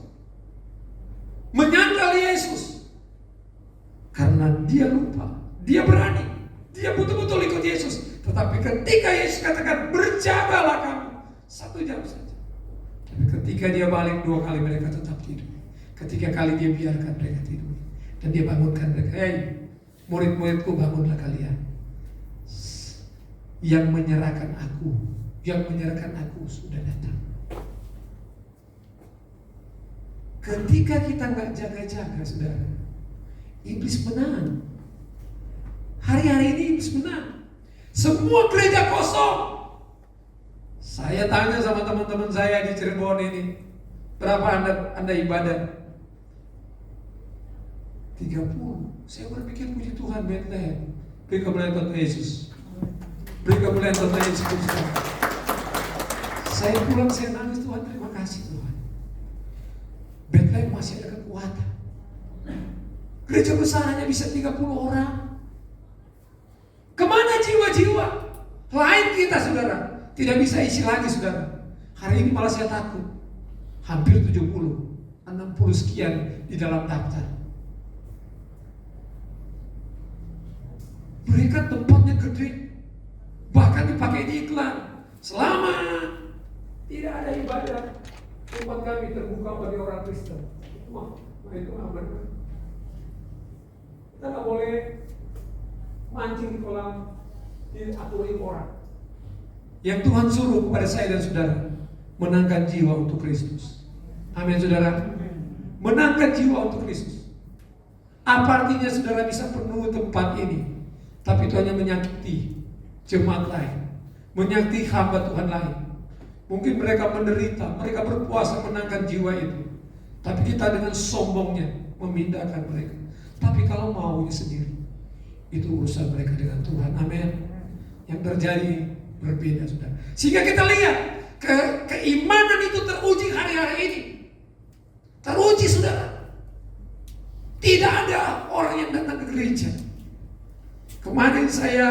[SPEAKER 3] menyangkal Yesus. Karena dia lupa, dia berani, dia betul-betul ikut Yesus. Tetapi ketika Yesus katakan berjagalah kamu 1 jam saja. Tapi ketika dia balik 2 kali, mereka tetap tidur. Ketiga kali dia biarkan mereka tidur. Dan dia bangunkan mereka, hei murid-muridku, bangunlah kalian. Yang menyerahkan aku sudah datang. Ketika kita nggak jaga-jaga saudara, iblis menang. Hari-hari ini iblis menang. Semua gereja kosong. Saya tanya sama teman-teman saya di Cirebon ini, berapa anda ibadah? 30. Saya berpikir puji Tuhan, Bethlehem. Beri kemuliaan Tuhan Yesus. Beri kemuliaan Tuhan Yesus. Saya pulang, saya nangis, Tuhan terima kasih Tuhan. Bethlehem masih ada kekuatan. Gereja besar hanya bisa 30 orang. Kemana jiwa-jiwa? Lain kita saudara, tidak bisa isi lagi saudara. Hari ini malah saya takut. Hampir 70, 60 sekian di dalam daftar. kan tempatnya gede, bahkan dipakai di iklan. Selama tidak ada ibadah, tempat kami terbuka bagi orang Kristen. Itu aman. Kita nggak boleh mancing di kolam, diaturin orang. Yang Tuhan suruh kepada saya dan saudara, menangkan jiwa untuk Kristus. Amin saudara. Menangkan jiwa untuk Kristus. Apa artinya saudara bisa penuh tempat ini, tapi itu hanya menyakiti jemaat lain, menyakiti hamba Tuhan lain. Mungkin mereka menderita, mereka berpuasa menangkan jiwa itu, tapi kita dengan sombongnya memindahkan mereka. Tapi kalau maunya sendiri, itu urusan mereka dengan Tuhan. Amin. Yang terjadi berbeda saudara. Sehingga kita lihat keimanan itu teruji hari-hari ini. Teruji saudara. Tidak ada orang yang datang ke gereja. Kemarin saya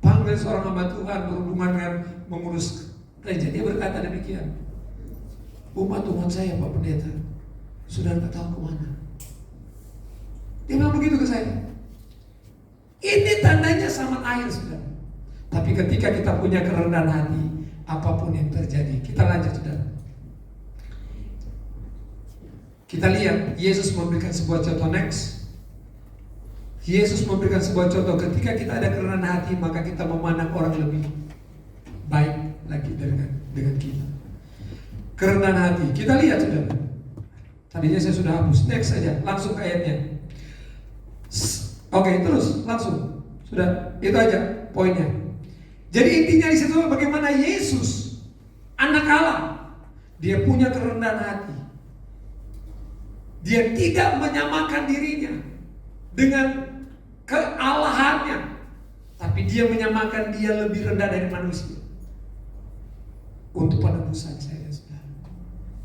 [SPEAKER 3] panggil seorang hamba Tuhan berhubungan dengan mengurus gereja. Dia berkata demikian, umat Tuhan saya Pak Pendeta sudah nggak tahu kemana. Dia bilang begitu ke saya. Ini tandanya sama air saudara. Tapi ketika kita punya kerendahan hati, apapun yang terjadi, kita lanjut saudara. Kita lihat Yesus memberikan sebuah contoh next. Yesus memberikan sebuah contoh ketika kita ada kerendahan hati, maka kita memandang orang lebih baik lagi dengan kita. Kerendahan hati. Kita lihat saudara. Tadinya saya sudah hapus. Next saja, langsung ke ayatnya. Oke, terus langsung. Sudah, itu aja poinnya. Jadi intinya di situ bagaimana Yesus, anak Allah, dia punya kerendahan hati. Dia tidak menyamakan dirinya dengan kealahannya, tapi dia menyamakan dia lebih rendah dari manusia. Untuk penebusan saya dan saudara,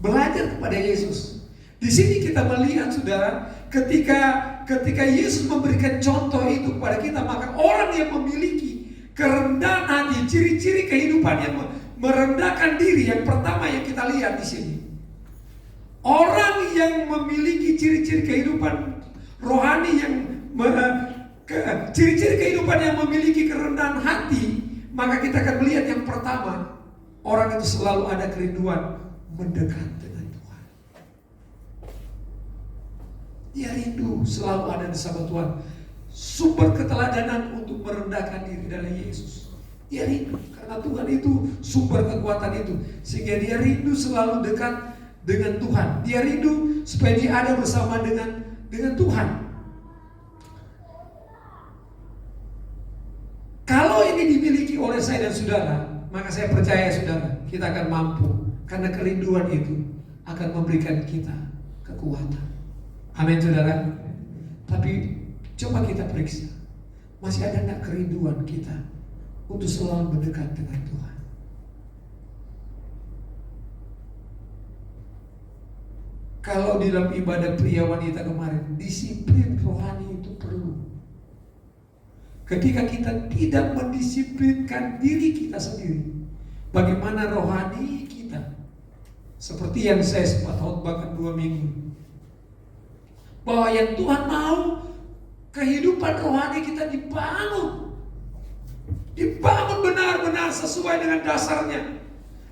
[SPEAKER 3] belajar kepada Yesus. Di sini kita melihat saudara, ketika Yesus memberikan contoh itu kepada kita, maka orang yang memiliki kerendahan hati, ciri-ciri kehidupan yang merendahkan diri, yang pertama yang kita lihat di sini, orang yang memiliki ciri-ciri kehidupan rohani, yang ciri-ciri kehidupan yang memiliki kerendahan hati, maka kita akan melihat yang pertama, orang itu selalu ada kerinduan mendekat dengan Tuhan. Dia rindu selalu ada bersama Tuhan. Sumber keteladanan untuk merendahkan diri adalah Yesus. Dia rindu karena Tuhan itu sumber kekuatan itu, sehingga dia rindu selalu dekat dengan Tuhan. Dia rindu supaya dia ada bersama dengan Tuhan. Kalau ini dimiliki oleh saya dan saudara, maka saya percaya saudara, kita akan mampu, karena kerinduan itu akan memberikan kita kekuatan. Amin saudara. Tapi coba kita periksa, masih ada enggak kerinduan kita untuk selalu mendekat dengan Tuhan? Kalau di dalam ibadah pria wanita kemarin, disiplin rohani itu perlu. Ketika kita tidak mendisiplinkan diri kita sendiri, bagaimana rohani kita? Seperti yang saya sempat khotbahkan 2 minggu, bahwa yang Tuhan mau, kehidupan rohani kita dibangun benar-benar sesuai dengan dasarnya,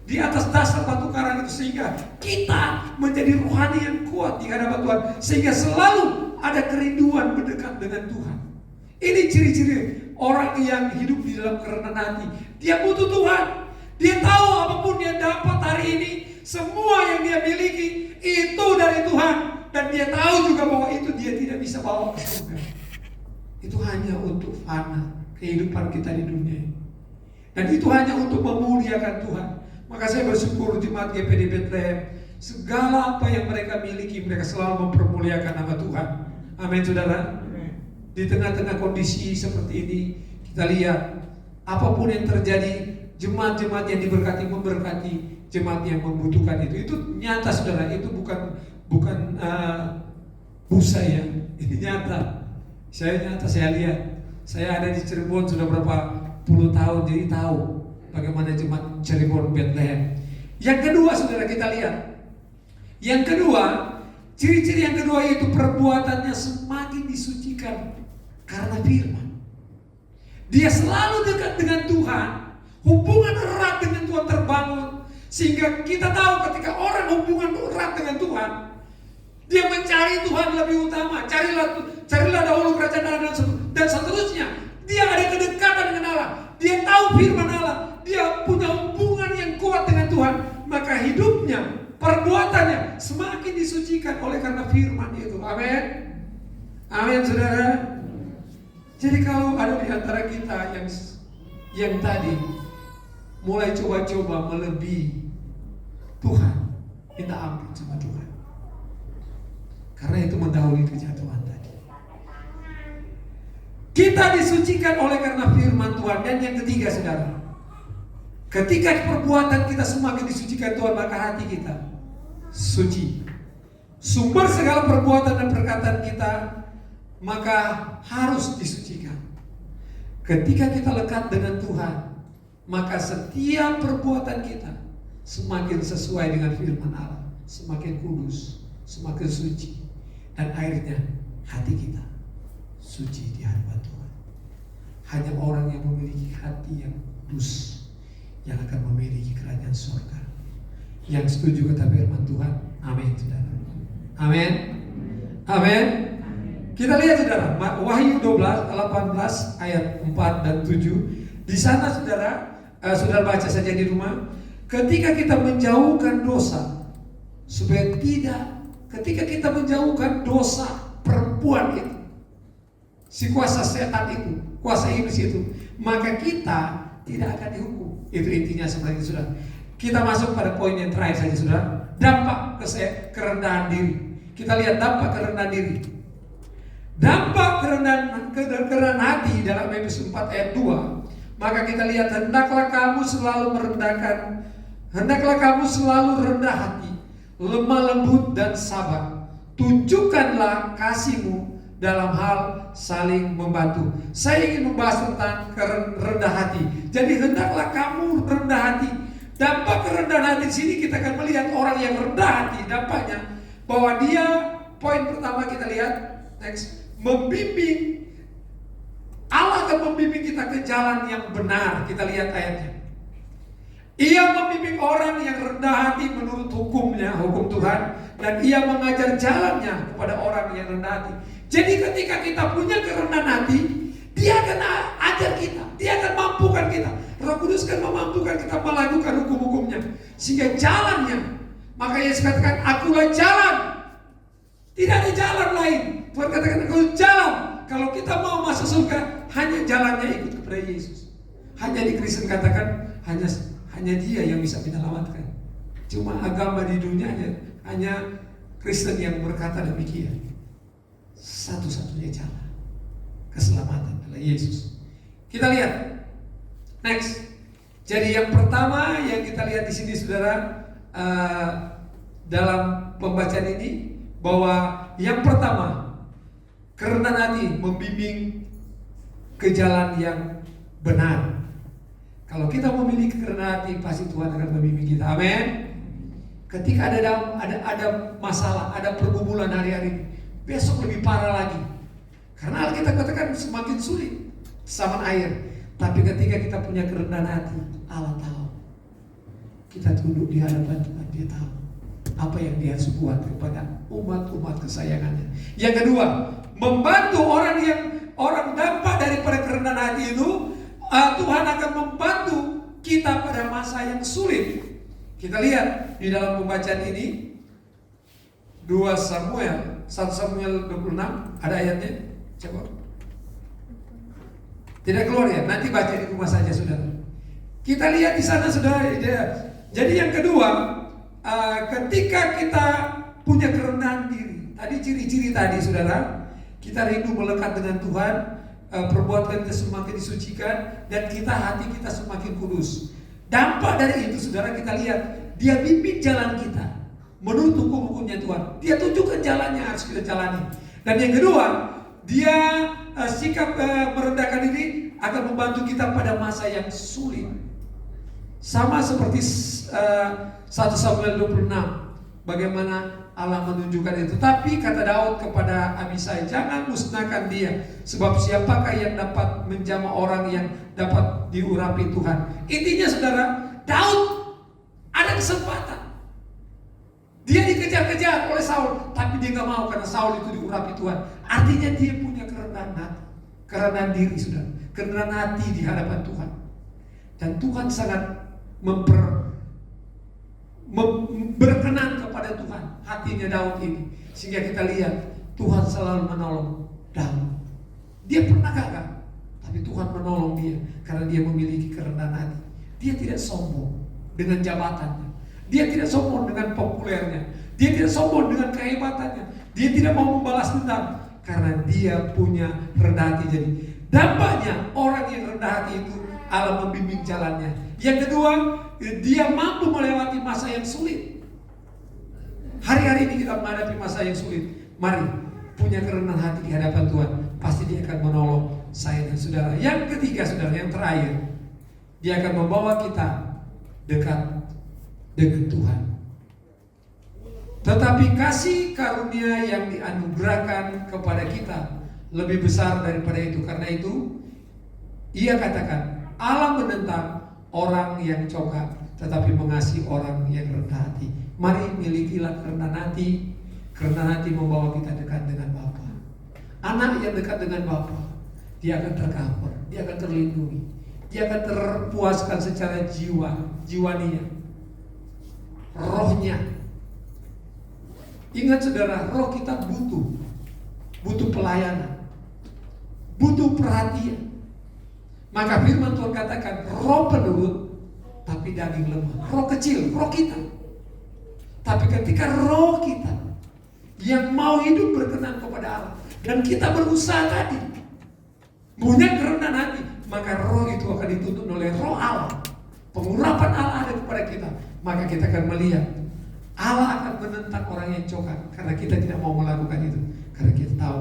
[SPEAKER 3] di atas dasar batu karang itu, sehingga kita menjadi rohani yang kuat di hadapan Tuhan, sehingga selalu ada kerinduan mendekat dengan Tuhan. Ini ciri-ciri orang yang hidup di dalam kerendahan hati. Dia butuh Tuhan. Dia tahu apapun yang dapat hari ini, semua yang dia miliki itu dari Tuhan, dan dia tahu juga bahwa itu dia tidak bisa bawa ke surga. Itu hanya untuk fana kehidupan kita di dunia ini, dan itu hanya untuk memuliakan Tuhan. Maka saya bersyukur jemaat GPD Bethlehem, segala apa yang mereka miliki, mereka selalu mempermuliakan nama Tuhan. Amin saudara. Di tengah-tengah kondisi seperti ini, kita lihat apapun yang terjadi, jemaat-jemaat yang diberkati memberkati jemaat yang membutuhkan itu. Itu nyata saudara, itu bukan busa ya, ini nyata. Saya lihat. Saya ada di Cirebon sudah berapa puluh tahun, jadi tahu bagaimana jemaat Cirebon Bethlehem. Yang kedua saudara, kita lihat. Yang kedua, ciri-ciri yang kedua yaitu perbuatannya semakin disucikan karena firman. dia selalu dekat dengan Tuhan, hubungan erat dengan Tuhan terbangun, sehingga kita tahu ketika orang hubungan erat dengan Tuhan, dia mencari Tuhan lebih utama. Carilah dahulu kerajaan Allah dan seterusnya. Dia ada kedekatan dengan Allah. Dia tahu firman Allah. Dia punya hubungan yang kuat dengan Tuhan. Maka hidupnya, perbuatannya semakin disucikan oleh karena firman itu. Amin. Amin, saudara. Jadi kalau ada di antara kita yang tadi mulai coba-coba melebihi Tuhan, minta ampun sama Tuhan. Karena itu mendahului kejatuhan tadi. Kita disucikan oleh karena firman Tuhan. Dan yang ketiga, saudara, ketika perbuatan kita semakin disucikan Tuhan, maka hati kita suci. Sumber segala perbuatan dan perkataan kita maka harus disucikan. Ketika kita lekat dengan Tuhan, maka setiap perbuatan kita semakin sesuai dengan firman Allah, semakin kudus, semakin suci, dan akhirnya hati kita suci di hadapan Tuhan. Hanya orang yang memiliki hati yang kudus yang akan memiliki kerajaan surga. Yang setuju kata firman Tuhan, amin, saudara. Amin. Amin. Kita lihat, saudara, Wahyu 12, 18 ayat 4 dan 7. Di sana, saudara, saudara baca saja di rumah. Ketika kita menjauhkan dosa, supaya tidak, ketika kita menjauhkan dosa perempuan itu, si kuasa setan itu, kuasa iblis itu, maka kita tidak akan dihukum. Itu intinya seperti itu, saudara. Kita masuk pada poin yang terakhir saja, saudara. Dampak kerendahan diri. Kita lihat dampak kerendahan diri. Dampak kerendahan hati dalam Efesus 4 ayat 2. Maka kita lihat, hendaklah kamu selalu rendah hati, lemah lembut dan sabar. Tunjukkanlah kasihmu dalam hal saling membantu. Saya ingin membahas tentang rendah hati. Jadi hendaklah kamu rendah hati. Dampak kerendahan hati di sini kita akan melihat orang yang rendah hati. Dampaknya bahwa dia, poin pertama kita lihat, next, membimbing. Allah akan membimbing kita ke jalan yang benar. Kita lihat ayatnya. Ia membimbing orang yang rendah hati menurut hukumnya, hukum Tuhan, dan ia mengajar jalannya kepada orang yang rendah hati. Jadi ketika kita punya kerendahan hati, dia akan ajar kita, dia akan mampukan kita. Roh Kudus akan memampukan kita melakukan hukum-hukumnya, sehingga jalannya, maka Yesus katakan, akulah jalan, tidak ada jalan lain. Tuhan katakan, aku jalan. Kalau kita mau masuk surga, hanya jalannya ikut kepada Yesus. Hanya di Kristen katakan, hanya Dia yang bisa menyelamatkan. Cuma agama di dunia hanya Kristen yang berkata demikian. Satu-satunya jalan keselamatan adalah Yesus. Kita lihat next. Jadi yang pertama yang kita lihat di sini, saudara, dalam pembacaan ini, bahwa yang pertama, kerendahan hati membimbing ke jalan yang benar. Kalau kita memiliki kerendahan hati, pasti Tuhan akan membimbing kita. Amin. Ketika ada masalah, ada pergumulan hari-hari ini, besok lebih parah lagi. Karena Alkitab katakan semakin sulit sama air. Tapi ketika kita punya kerendahan hati, Allah tahu. Kita tunduk di hadapan Tuhan, Dia tahu apa yang Dia harus buat kepada umat-umat kesayangannya. Yang kedua, membantu orang dampak daripada kerendahan hati itu, Tuhan akan membantu kita pada masa yang sulit. Kita lihat di dalam pembacaan ini 1 Samuel 26, ada ayatnya. Coba. Tidak keluar ya, nanti baca di rumah saja, saudara. Kita lihat di sana, saudara. Jadi yang kedua, ketika kita punya kerendahan diri, tadi ciri-ciri tadi, saudara, kita rindu melekat dengan Tuhan, perbuatan kita semakin disucikan, dan hati kita semakin kudus. Dampak dari itu, saudara, kita lihat, Dia bimbing jalan kita menurut hukum-hukumnya Tuhan. Dia tunjukkan jalannya harus kita jalani. Dan yang kedua, Dia sikap merendahkan diri akan membantu kita pada masa yang sulit. Sama seperti 1 Samuel 26, bagaimana Allah menunjukkan itu. Tapi kata Daud kepada Abisai, jangan musnahkan dia, sebab siapakah yang dapat menjamah orang yang dapat diurapi Tuhan. Intinya saudara, Daud ada kesempatan. Dia dikejar-kejar oleh Saul, tapi dia gak mau karena Saul itu diurapi Tuhan. Artinya dia punya kerendahan hati, kerendahan diri, saudara, kerendahan hati di hadapan Tuhan. Dan Tuhan sangat berkenan kepada Tuhan hatinya Daud ini, sehingga kita lihat Tuhan selalu menolong Daud. Dia pernah gagal, tapi Tuhan menolong dia karena dia memiliki kerendahan hati. Dia tidak sombong dengan jabatannya, dia tidak sombong dengan populernya, dia tidak sombong dengan kehebatannya, dia tidak mau membalas dendam karena dia punya rendah hati. Jadi dampaknya orang yang rendah hati itu Allah membimbing jalannya. Yang kedua, dia mampu melewati masa yang sulit. Hari-hari ini kita menghadapi masa yang sulit. Mari punya kerendahan hati di hadapan Tuhan, pasti dia akan menolong saya dan saudara. Yang ketiga saudara, yang terakhir, dia akan membawa kita dekat dengan Tuhan. Tetapi kasih karunia yang dianugerahkan kepada kita lebih besar daripada itu. Karena itu ia katakan, Allah menentang orang yang congkak, tetapi mengasihi orang yang rendah hati. Mari milikilah kerendahan hati. Kerendahan hati membawa kita dekat dengan Bapa. Anak yang dekat dengan Bapa, dia akan tercover, dia akan terlindungi, dia akan terpuaskan secara jiwanya, rohnya. Ingat saudara, roh kita butuh pelayanan, butuh perhatian. Maka firman Tuhan katakan, roh penurut tapi daging lemah. Roh kecil, roh kita. Tapi ketika roh kita yang mau hidup berkenan kepada Allah, dan kita berusaha tadi punya kerendahan hati, maka roh itu akan dituntun oleh roh Allah. Pengurapan Allah ada kepada kita. Maka kita akan melihat Allah akan menentang orang yang congkak, karena kita tidak mau melakukan itu. Karena kita tahu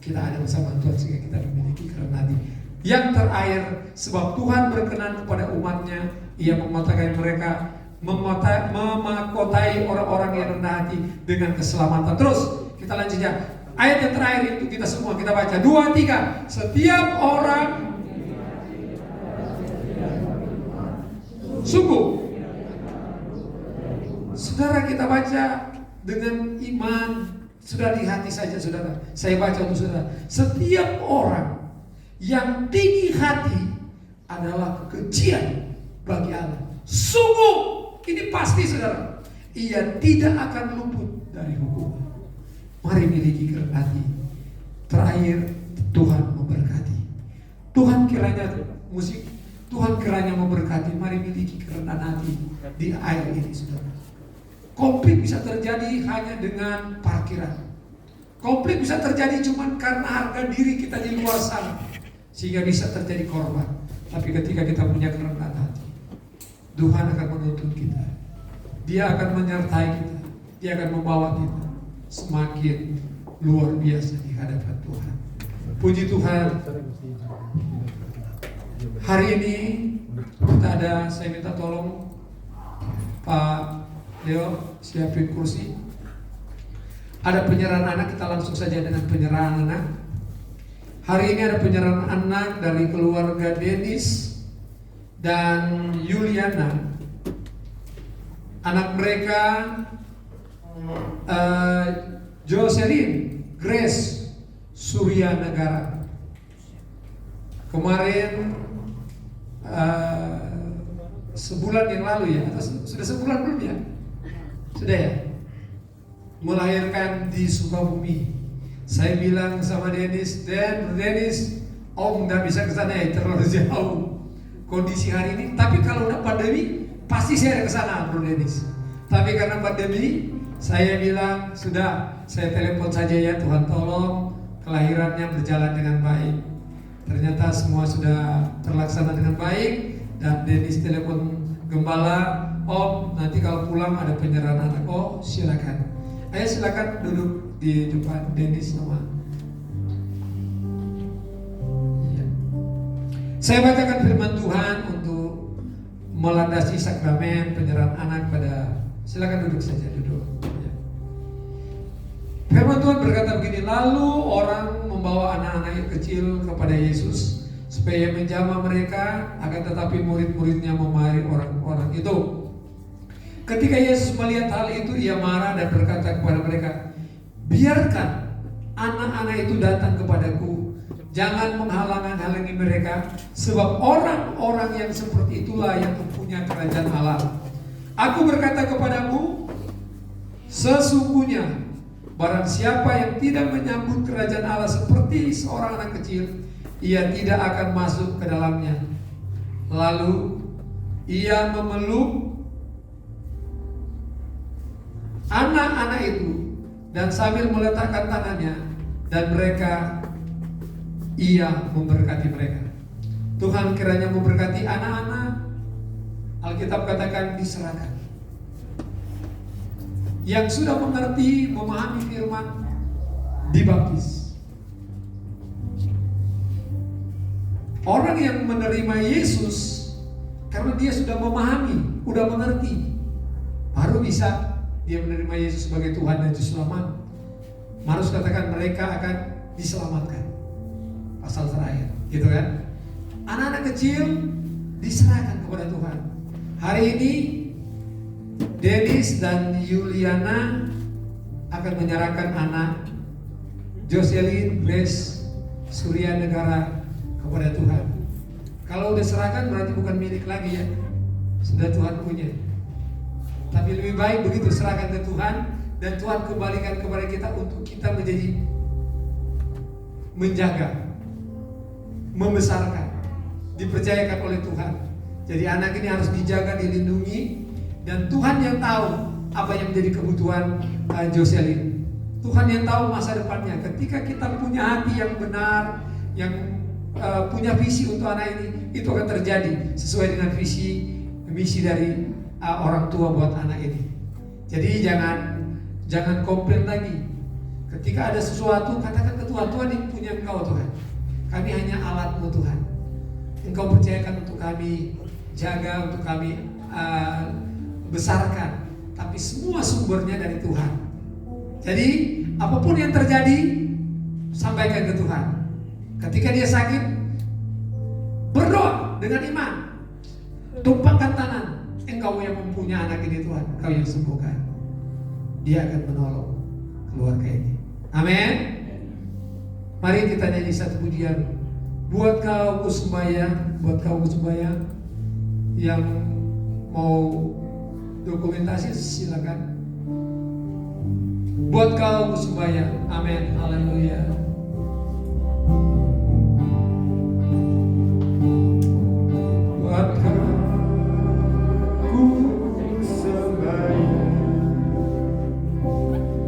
[SPEAKER 3] kita ada bersama Tuhan, sehingga kita memiliki kerendahan hati. Yang terakhir, sebab Tuhan berkenan kepada umatnya, ia mematakan mereka, memakotai orang-orang yang rendah hati dengan keselamatan. Terus kita lanjutnya, ayat yang terakhir itu kita semua kita baca 2, 3. Setiap orang sungguh, saudara, kita baca dengan iman, sudah di hati saja saudara. Saya baca untuk saudara, setiap orang yang tinggi hati adalah kekejian bagi Allah. Sungguh, ini pasti saudara, ia tidak akan luput dari hukuman. Mari miliki kerendahan hati. Terakhir, Tuhan memberkati. Tuhan kiranya memberkati. Mari miliki kerendahan hati di air ini saudara. Konflik bisa terjadi hanya dengan parkiran. Konflik bisa terjadi cuma karena harga diri kita di luar sana, sehingga bisa terjadi korban. Tapi ketika kita punya kerendahan hati, Tuhan akan menuntun kita. Dia akan menyertai kita. Dia akan membawa kita semakin luar biasa di hadapan Tuhan. Puji Tuhan. Hari ini kita ada, saya minta tolong Pak Leo siapin kursi. Ada penyerahan anak, kita langsung saja dengan penyerahan anak. Hari ini ada penyerahan anak dari keluarga Dennis dan Yuliana. Anak mereka Jocelyn Grace Surya Negara. Kemarin sebulan yang lalu ya, atau sudah sebulan belum ya? Sudah ya? Melahirkan di Sukabumi. Saya bilang sama Dennis, Om nggak bisa ke sana ya, terlalu jauh kondisi hari ini. Tapi kalau udah pandemi, pasti saya ada ke sana, Bro Dennis. Tapi karena pandemi, saya bilang sudah, saya telepon saja ya, Tuhan tolong kelahirannya berjalan dengan baik. Ternyata semua sudah terlaksana dengan baik. Dan Dennis telepon gembala, Om nanti kalau pulang ada penyerahan anak. Oh silakan, ayo silakan duduk di depan Dennis sama. Ya. Saya bacakan firman Tuhan untuk melandasi sakramen penyerahan anak pada. Silakan duduk saja, duduk. Ya. Firman Tuhan berkata begini, lalu orang membawa anak-anak kecil kepada Yesus supaya menjamah mereka, akan tetapi murid-muridnya memarahi orang-orang itu. Ketika Yesus melihat hal itu, ia marah dan berkata kepada mereka, biarkan anak-anak itu datang kepadaku, jangan menghalangi mereka, sebab orang-orang yang seperti itulah yang mempunyai kerajaan Allah. Aku berkata kepadamu, sesungguhnya barang siapa yang tidak menyambut kerajaan Allah seperti seorang anak kecil, ia tidak akan masuk ke dalamnya. Lalu ia memeluk anak-anak itu dan sambil meletakkan tangannya, dan ia memberkati mereka. Tuhan kiranya memberkati anak-anak. Alkitab katakan diserahkan. Yang sudah mengerti, memahami firman, dibaptis. Orang yang menerima Yesus karena dia sudah memahami, sudah mengerti, baru bisa dia menerima Yesus sebagai Tuhan dan Juru Selamat. Markus katakan mereka akan diselamatkan. Pasal terakhir, gitu kan? Anak-anak kecil diserahkan kepada Tuhan. Hari ini Dennis dan Yuliana akan menyerahkan anak Jocelyn Grace Surya Negara kepada Tuhan. Kalau udah serahkan berarti bukan milik lagi ya, sudah Tuhan punya. Tapi lebih baik begitu, serahkan ke Tuhan dan Tuhan kembalikan kepada kita untuk kita menjadi menjaga, membesarkan, dipercayakan oleh Tuhan. Jadi anak ini harus dijaga, dilindungi, dan Tuhan yang tahu apa yang menjadi kebutuhan Jocelyn. Tuhan yang tahu masa depannya. Ketika kita punya hati yang benar, yang punya visi untuk anak ini, itu akan terjadi sesuai dengan visi misi dari orang tua buat anak ini. Jadi jangan komplain lagi. Ketika ada sesuatu, katakan ke Tuhan, Tuhan ini punya Engkau Tuhan. Kami hanya alatmu Tuhan. Engkau percayakan untuk kami jaga, untuk kami besarkan. Tapi semua sumbernya dari Tuhan. Jadi apapun yang terjadi, sampaikan ke Tuhan. Ketika dia sakit, berdoa dengan iman. Tumpangkan tangan. Engkau yang mempunyai anak ini Tuhan, Engkau yang sembuhkan. Dia akan menolong keluarga ini. Amin. Mari kita nyanyi satu pujian. Buat kau kusembaya, buat kau kusembaya. Yang mau dokumentasi silakan. Buat kau kusembaya. Amin. Haleluya. Buat kau kusembaya.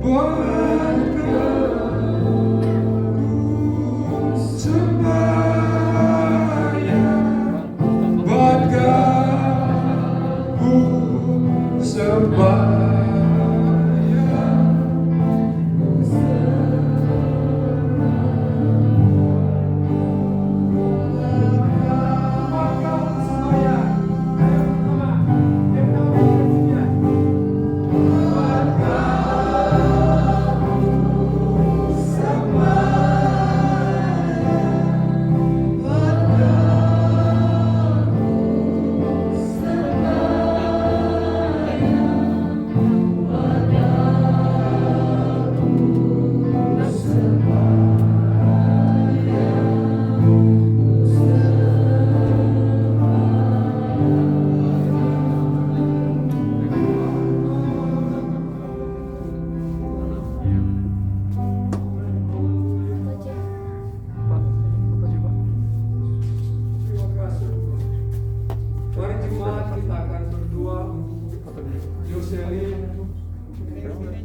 [SPEAKER 3] Buat kau kusembaya. Buat kau kusembaya.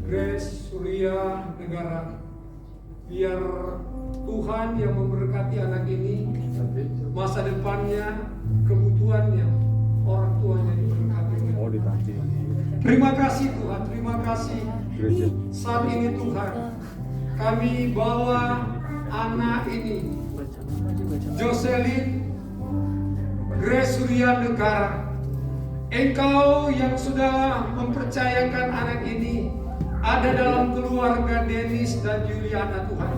[SPEAKER 3] Grace Surya Negara. Biar Tuhan yang memberkati anak ini, masa depannya, kebutuhannya, orang tuanya diberkati. Terima kasih Tuhan, terima kasih. Saat ini Tuhan, kami bawa anak ini, Jocelyn Grace Surya Negara. Engkau yang sudah mempercayakan anak ini, ada dalam keluarga Denis dan Juliana Tuhan.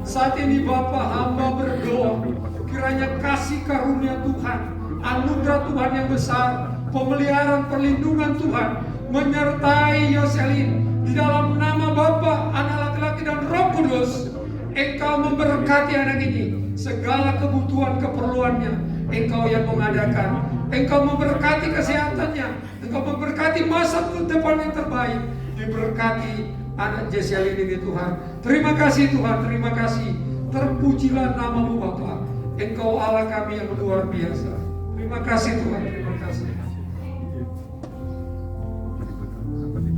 [SPEAKER 3] Saat ini Bapa, hamba berdoa, kiranya kasih karunia Tuhan, anugerah Tuhan yang besar, pemeliharaan perlindungan Tuhan menyertai Yoselin. Di dalam nama Bapa, Anak laki-laki dan Roh Kudus, Engkau memberkati anak ini, segala kebutuhan keperluannya Engkau yang mengadakan. Engkau memberkati kesehatannya, Engkau memberkati masa depan yang terbaik. Diberkati anak Joselin ini Tuhan. Terima kasih Tuhan, terima kasih. Terpujilah nama-Mu Bapa. Engkau Allah kami yang luar biasa. Terima kasih Tuhan, terima kasih.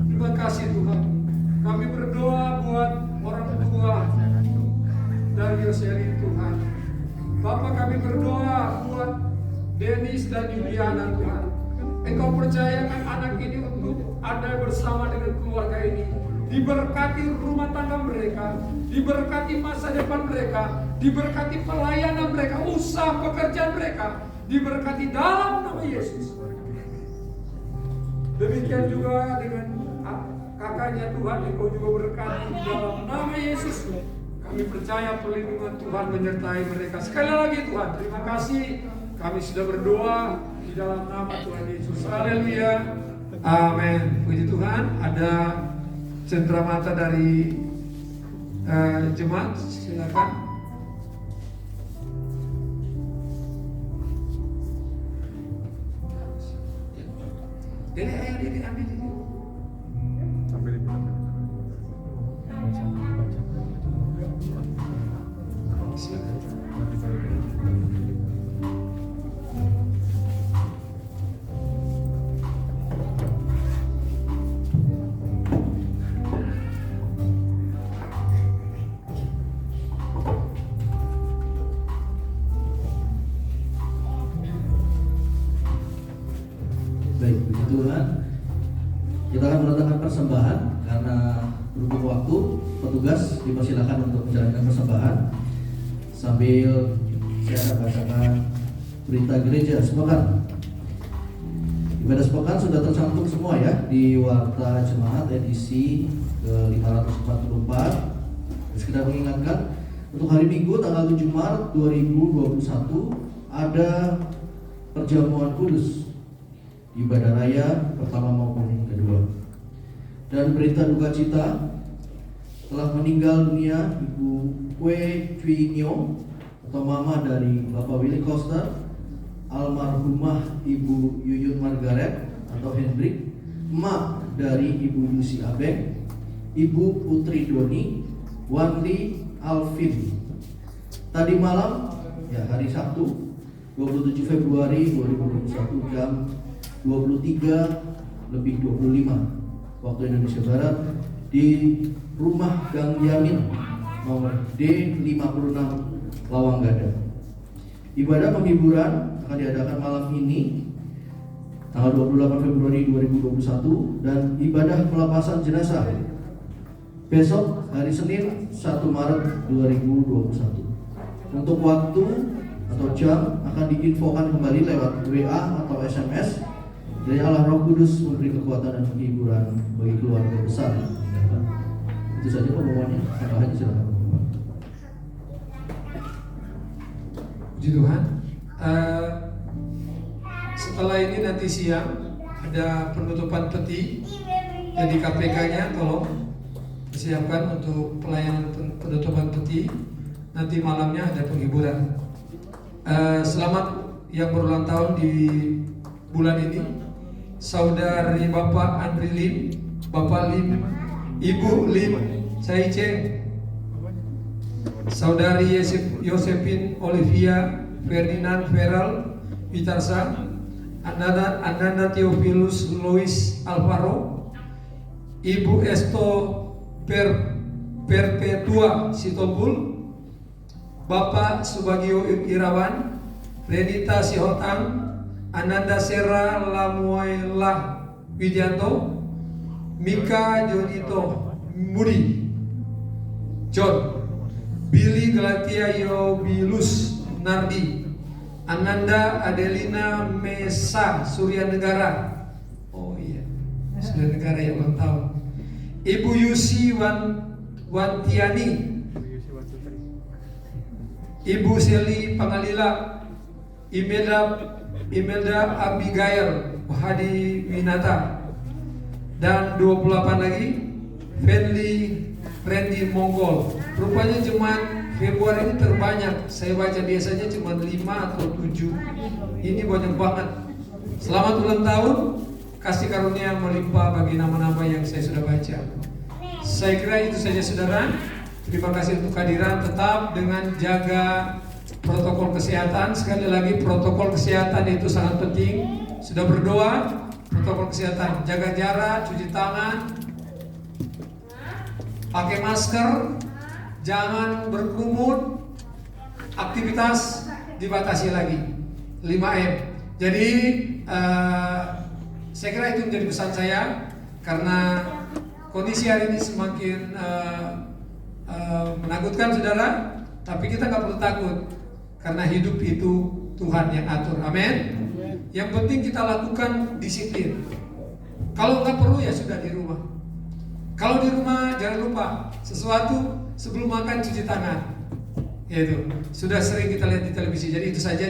[SPEAKER 3] Terima kasih Tuhan. Kami berdoa buat orang tua dari Yoselin Tuhan. Bapak, kami berdoa buat Denis dan Juliana Tuhan. Engkau percayakan anak ini untuk ada bersama dengan keluarga ini. Diberkati rumah tangga mereka, diberkati masa depan mereka, diberkati pelayanan mereka, usaha pekerjaan mereka, diberkati dalam nama Yesus. Demikian juga dengan kakaknya Tuhan, Engkau juga berkati dalam nama Yesus. Kami percaya perlindungan Tuhan menyertai mereka. Sekali lagi Tuhan, terima kasih. Kami sudah berdoa di dalam nama Tuhan Yesus. Haleluya. Amin. Puji Tuhan. Ada cenderamata dari jemaat. Silakan. Jadi ayo ambil ini.
[SPEAKER 1] Baik, puji Tuhan. Kita akan meletakkan persembahan karena berhubung waktu. Petugas dipersilakan untuk menjalankan persembahan sambil saya akan bacakan berita gereja sepekan. Ibadah sepekan sudah tercantum semua ya di Warta Jemaat edisi ke-544. Sekedar mengingatkan, untuk hari Minggu tanggal 7 Maret 2021 ada perjamuan kudus, ibadah raya pertama maupun kedua. Dan berita duka cita, telah meninggal dunia Ibu Kwe Cui Nyo atau mama dari Bapak Willy Koster, almarhumah Ibu Yuyun Margaret atau Hendrik, emak dari Ibu Yusi Abeng, Ibu Putri Doni, Wanli Alvin. Tadi malam, ya hari Sabtu 27 Februari 2021 jam 23:25 waktu Indonesia Barat di Rumah Gang Yamin nomor D56 Lawang Gada. Ibadah penghiburan akan diadakan malam ini tanggal 28 Februari 2021 dan ibadah pelepasan jenazah besok hari Senin 1 Maret 2021. Untuk waktu atau jam akan diinfokan kembali lewat WA atau SMS. Dari Allah Roh Kudus memberi kekuatan dan penghiburan bagi keluarga besar. Itu saja pengumumannya. Tambahan silakan.
[SPEAKER 3] Puji Tuhan. Setelah ini nanti siang ada penutupan peti. Jadi KPK-nya tolong disiapkan untuk pelayanan penutupan peti. Nanti malamnya ada penghiburan. Selamat yang berulang tahun di bulan ini. Saudari Bapak Andri Lim, Bapak Lim, Ibu Lim Caice, Saudari Yosepin Olivia Ferdinand Feral Witarsa, Ananda Theophilus Louis Alvaro, Ibu Esto Perpetua Sitompul, Bapak Subagio Irawan, Renita Sihotang, Ananda Sera Lamuela Widianto, Mika Jonito Mudi, John, Billy Galatia Yobilus Nardi, Ananda Adelina Mesa Surya Negara. Oh iya, Surya Negara yang ulang tahun. Ibu Yusi Wantiani, Ibu Seli Pangalila, Imelda Abigail Hadi Winata, dan 28 lagi Randy Monggol. Rupanya jemaat Februari ini terbanyak. Saya baca biasanya cuma 5 atau 7. Ini banyak banget. Selamat ulang tahun. Kasih karunia melimpah bagi nama-nama yang saya sudah baca. Saya kira itu saja saudara. Terima kasih untuk kehadiran. Tetap dengan jaga protokol kesehatan. Sekali lagi protokol kesehatan itu sangat penting. Sudah berdoa, protokol kesehatan, jaga jarak, cuci tangan, pakai masker, jangan berkerumun, aktivitas dibatasi lagi, 5M. Jadi saya kira itu menjadi pesan saya, karena kondisi hari ini semakin menakutkan saudara. Tapi kita nggak perlu takut, karena hidup itu Tuhan yang atur. Amin. Yang penting kita lakukan disiplin. Kalau nggak perlu ya sudah di rumah. Kalau di rumah jangan lupa sesuatu sebelum makan cuci tangan. Yaitu sudah sering kita lihat di televisi. Jadi itu saja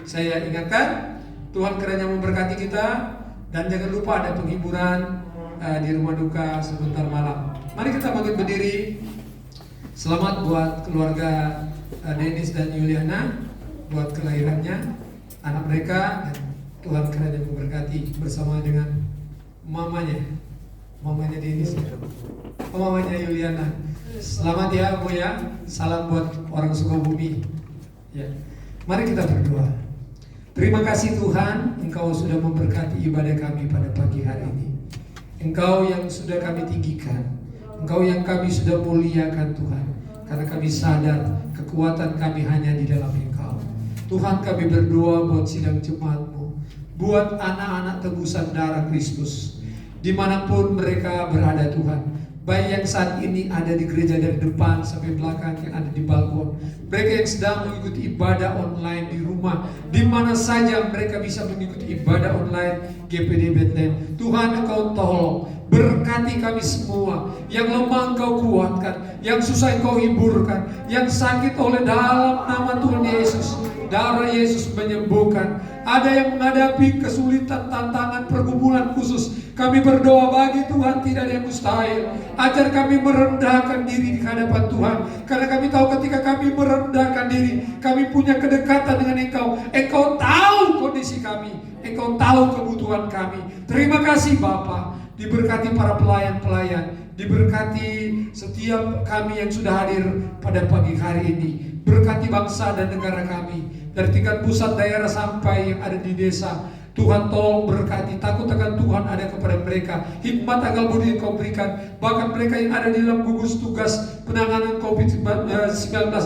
[SPEAKER 3] saya ingatkan. Tuhan kiranya memberkati kita, dan jangan lupa ada penghiburan di rumah duka sebentar malam. Mari kita bangkit berdiri. Selamat buat keluarga Dennis dan Yuliana, buat kelahirannya anak mereka, dan Tuhan kiranya memberkati bersama dengan mamanya Dennis, mamanya Yuliana. Selamat ya Bu ya. Salam buat orang Sukabumi. Ya. Mari kita berdoa. Terima kasih Tuhan, Engkau sudah memberkati ibadah kami pada pagi hari ini. Engkau yang sudah kami tinggikan, Engkau yang kami sudah muliakan Tuhan, karena kami sadar kekuatan kami hanya di dalam Engkau. Tuhan, kami berdoa buat sidang jemaat-Mu, buat anak-anak tebusan darah Kristus, dimanapun mereka berada Tuhan. Baik yang saat ini ada di gereja dari depan sampai belakang, yang ada di balkon, mereka yang sedang mengikuti ibadah online di rumah, di mana saja mereka bisa mengikuti ibadah online GPD Bethlehem. Tuhan, Engkau tolong berkati kami semua. Yang lemah Engkau kuatkan, yang susah Engkau hiburkan, yang sakit oleh dalam nama Tuhan Yesus, darah Yesus menyembuhkan. Ada yang menghadapi kesulitan, tantangan, pergumulan khusus, kami berdoa bagi Tuhan tidak ada yang mustahil. Ajar kami merendahkan diri di hadapan Tuhan, karena kami tahu ketika kami merendahkan diri, kami punya kedekatan dengan Engkau. Engkau tahu kondisi kami, Engkau tahu kebutuhan kami. Terima kasih Bapa. Diberkati para pelayan-pelayan, diberkati setiap kami yang sudah hadir pada pagi hari ini. Berkati bangsa dan negara kami, dari tingkat pusat daerah sampai yang ada di desa. Tuhan tolong berkati, takut akan Tuhan ada kepada mereka. Hikmat akal budi Engkau berikan. Bahkan mereka yang ada di dalam gugus tugas penanganan COVID-19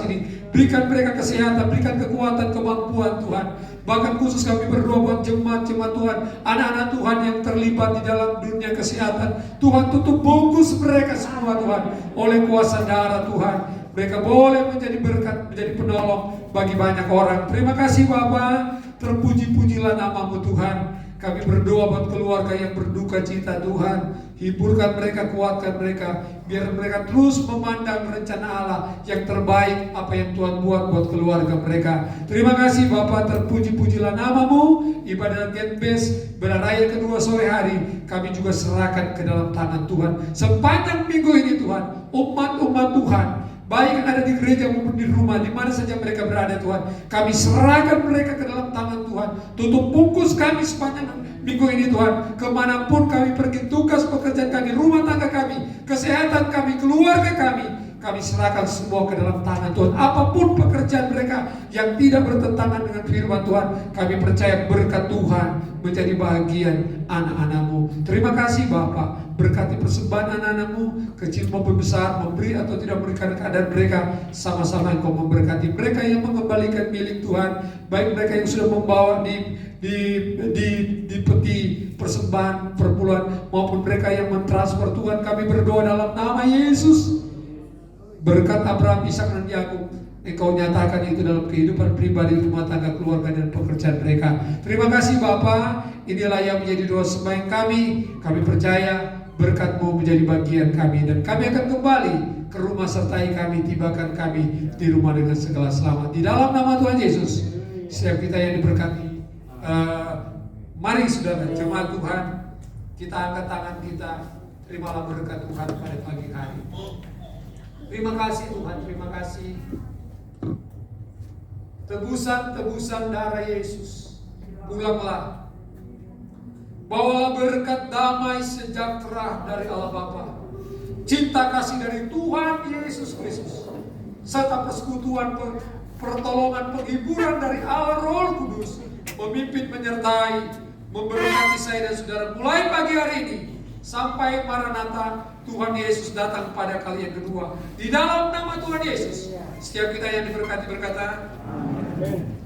[SPEAKER 3] ini, berikan mereka kesehatan, berikan kekuatan, kemampuan Tuhan. Bahkan khusus kami berdoa buat jemaat-jemaat Tuhan, anak-anak Tuhan yang terlibat di dalam dunia kesehatan. Tuhan, tutup bungkus mereka semua Tuhan oleh kuasa darah Tuhan. Mereka boleh menjadi berkat, menjadi penolong bagi banyak orang. Terima kasih Bapa. Terpuji-pujilah nama-Mu Tuhan. Kami berdoa buat keluarga yang berduka cita Tuhan. Hiburkan mereka, kuatkan mereka, biar mereka terus memandang rencana Allah yang terbaik, apa yang Tuhan buat buat keluarga mereka. Terima kasih Bapa, terpuji-pujilah nama-Mu. Ibadah Getbase Belaraya kedua sore hari kami juga serahkan ke dalam tangan Tuhan. Sepanjang minggu ini Tuhan, umat-umat Tuhan, baik yang ada di gereja maupun di rumah, di mana saja mereka berada Tuhan, kami serahkan mereka ke dalam tangan Tuhan. Tutup bungkus kami sepanjang minggu ini Tuhan. Kemanapun kami pergi, tugas pekerjaan kami, rumah tangga kami, kesehatan kami, keluarga kami serahkan semua ke dalam tangan Tuhan. Apapun pekerjaan mereka yang tidak bertentangan dengan firman Tuhan, kami percaya berkat Tuhan menjadi bahagian anak-anak-Mu. Terima kasih Bapa. Berkati persembahan anak-anak-Mu, kecil maupun besar, memberi atau tidak memberikan keadaan mereka, sama-sama Engkau memberkati. Mereka yang mengembalikan milik Tuhan, baik mereka yang sudah membawa di peti persembahan perpuluhan, maupun mereka yang mentransfer Tuhan, kami berdoa dalam nama Yesus. Berkat Abraham, Ishak dan Yakub, Engkau nyatakan itu dalam kehidupan pribadi, rumah tangga, keluarga, dan pekerjaan mereka. Terima kasih Bapa. Inilah yang menjadi doa sembahyang kami. Kami percaya berkat-Mu menjadi bagian kami, dan kami akan kembali ke rumah, sertai kami, tibakan kami di rumah dengan segala selamat. Di dalam nama Tuhan Yesus, setiap kita yang diberkati. Mari saudara, jemaat Tuhan, kita angkat tangan kita, terimalah berkat Tuhan pada pagi hari. Terima kasih Tuhan, terima kasih. Tebusan-tebusan darah Yesus, pulanglah. Bawalah berkat damai sejahtera dari Allah Bapa, cinta kasih dari Tuhan Yesus Kristus, serta persekutuan, pertolongan, penghiburan dari Allah Roh Kudus, memimpin, menyertai, memberkati saya dan saudara mulai pagi hari ini sampai Maranatha Tuhan Yesus datang pada kali yang kedua. Di dalam nama Tuhan Yesus, setiap kita yang diberkati berkata, Amin.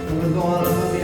[SPEAKER 1] Tuhan Allah kami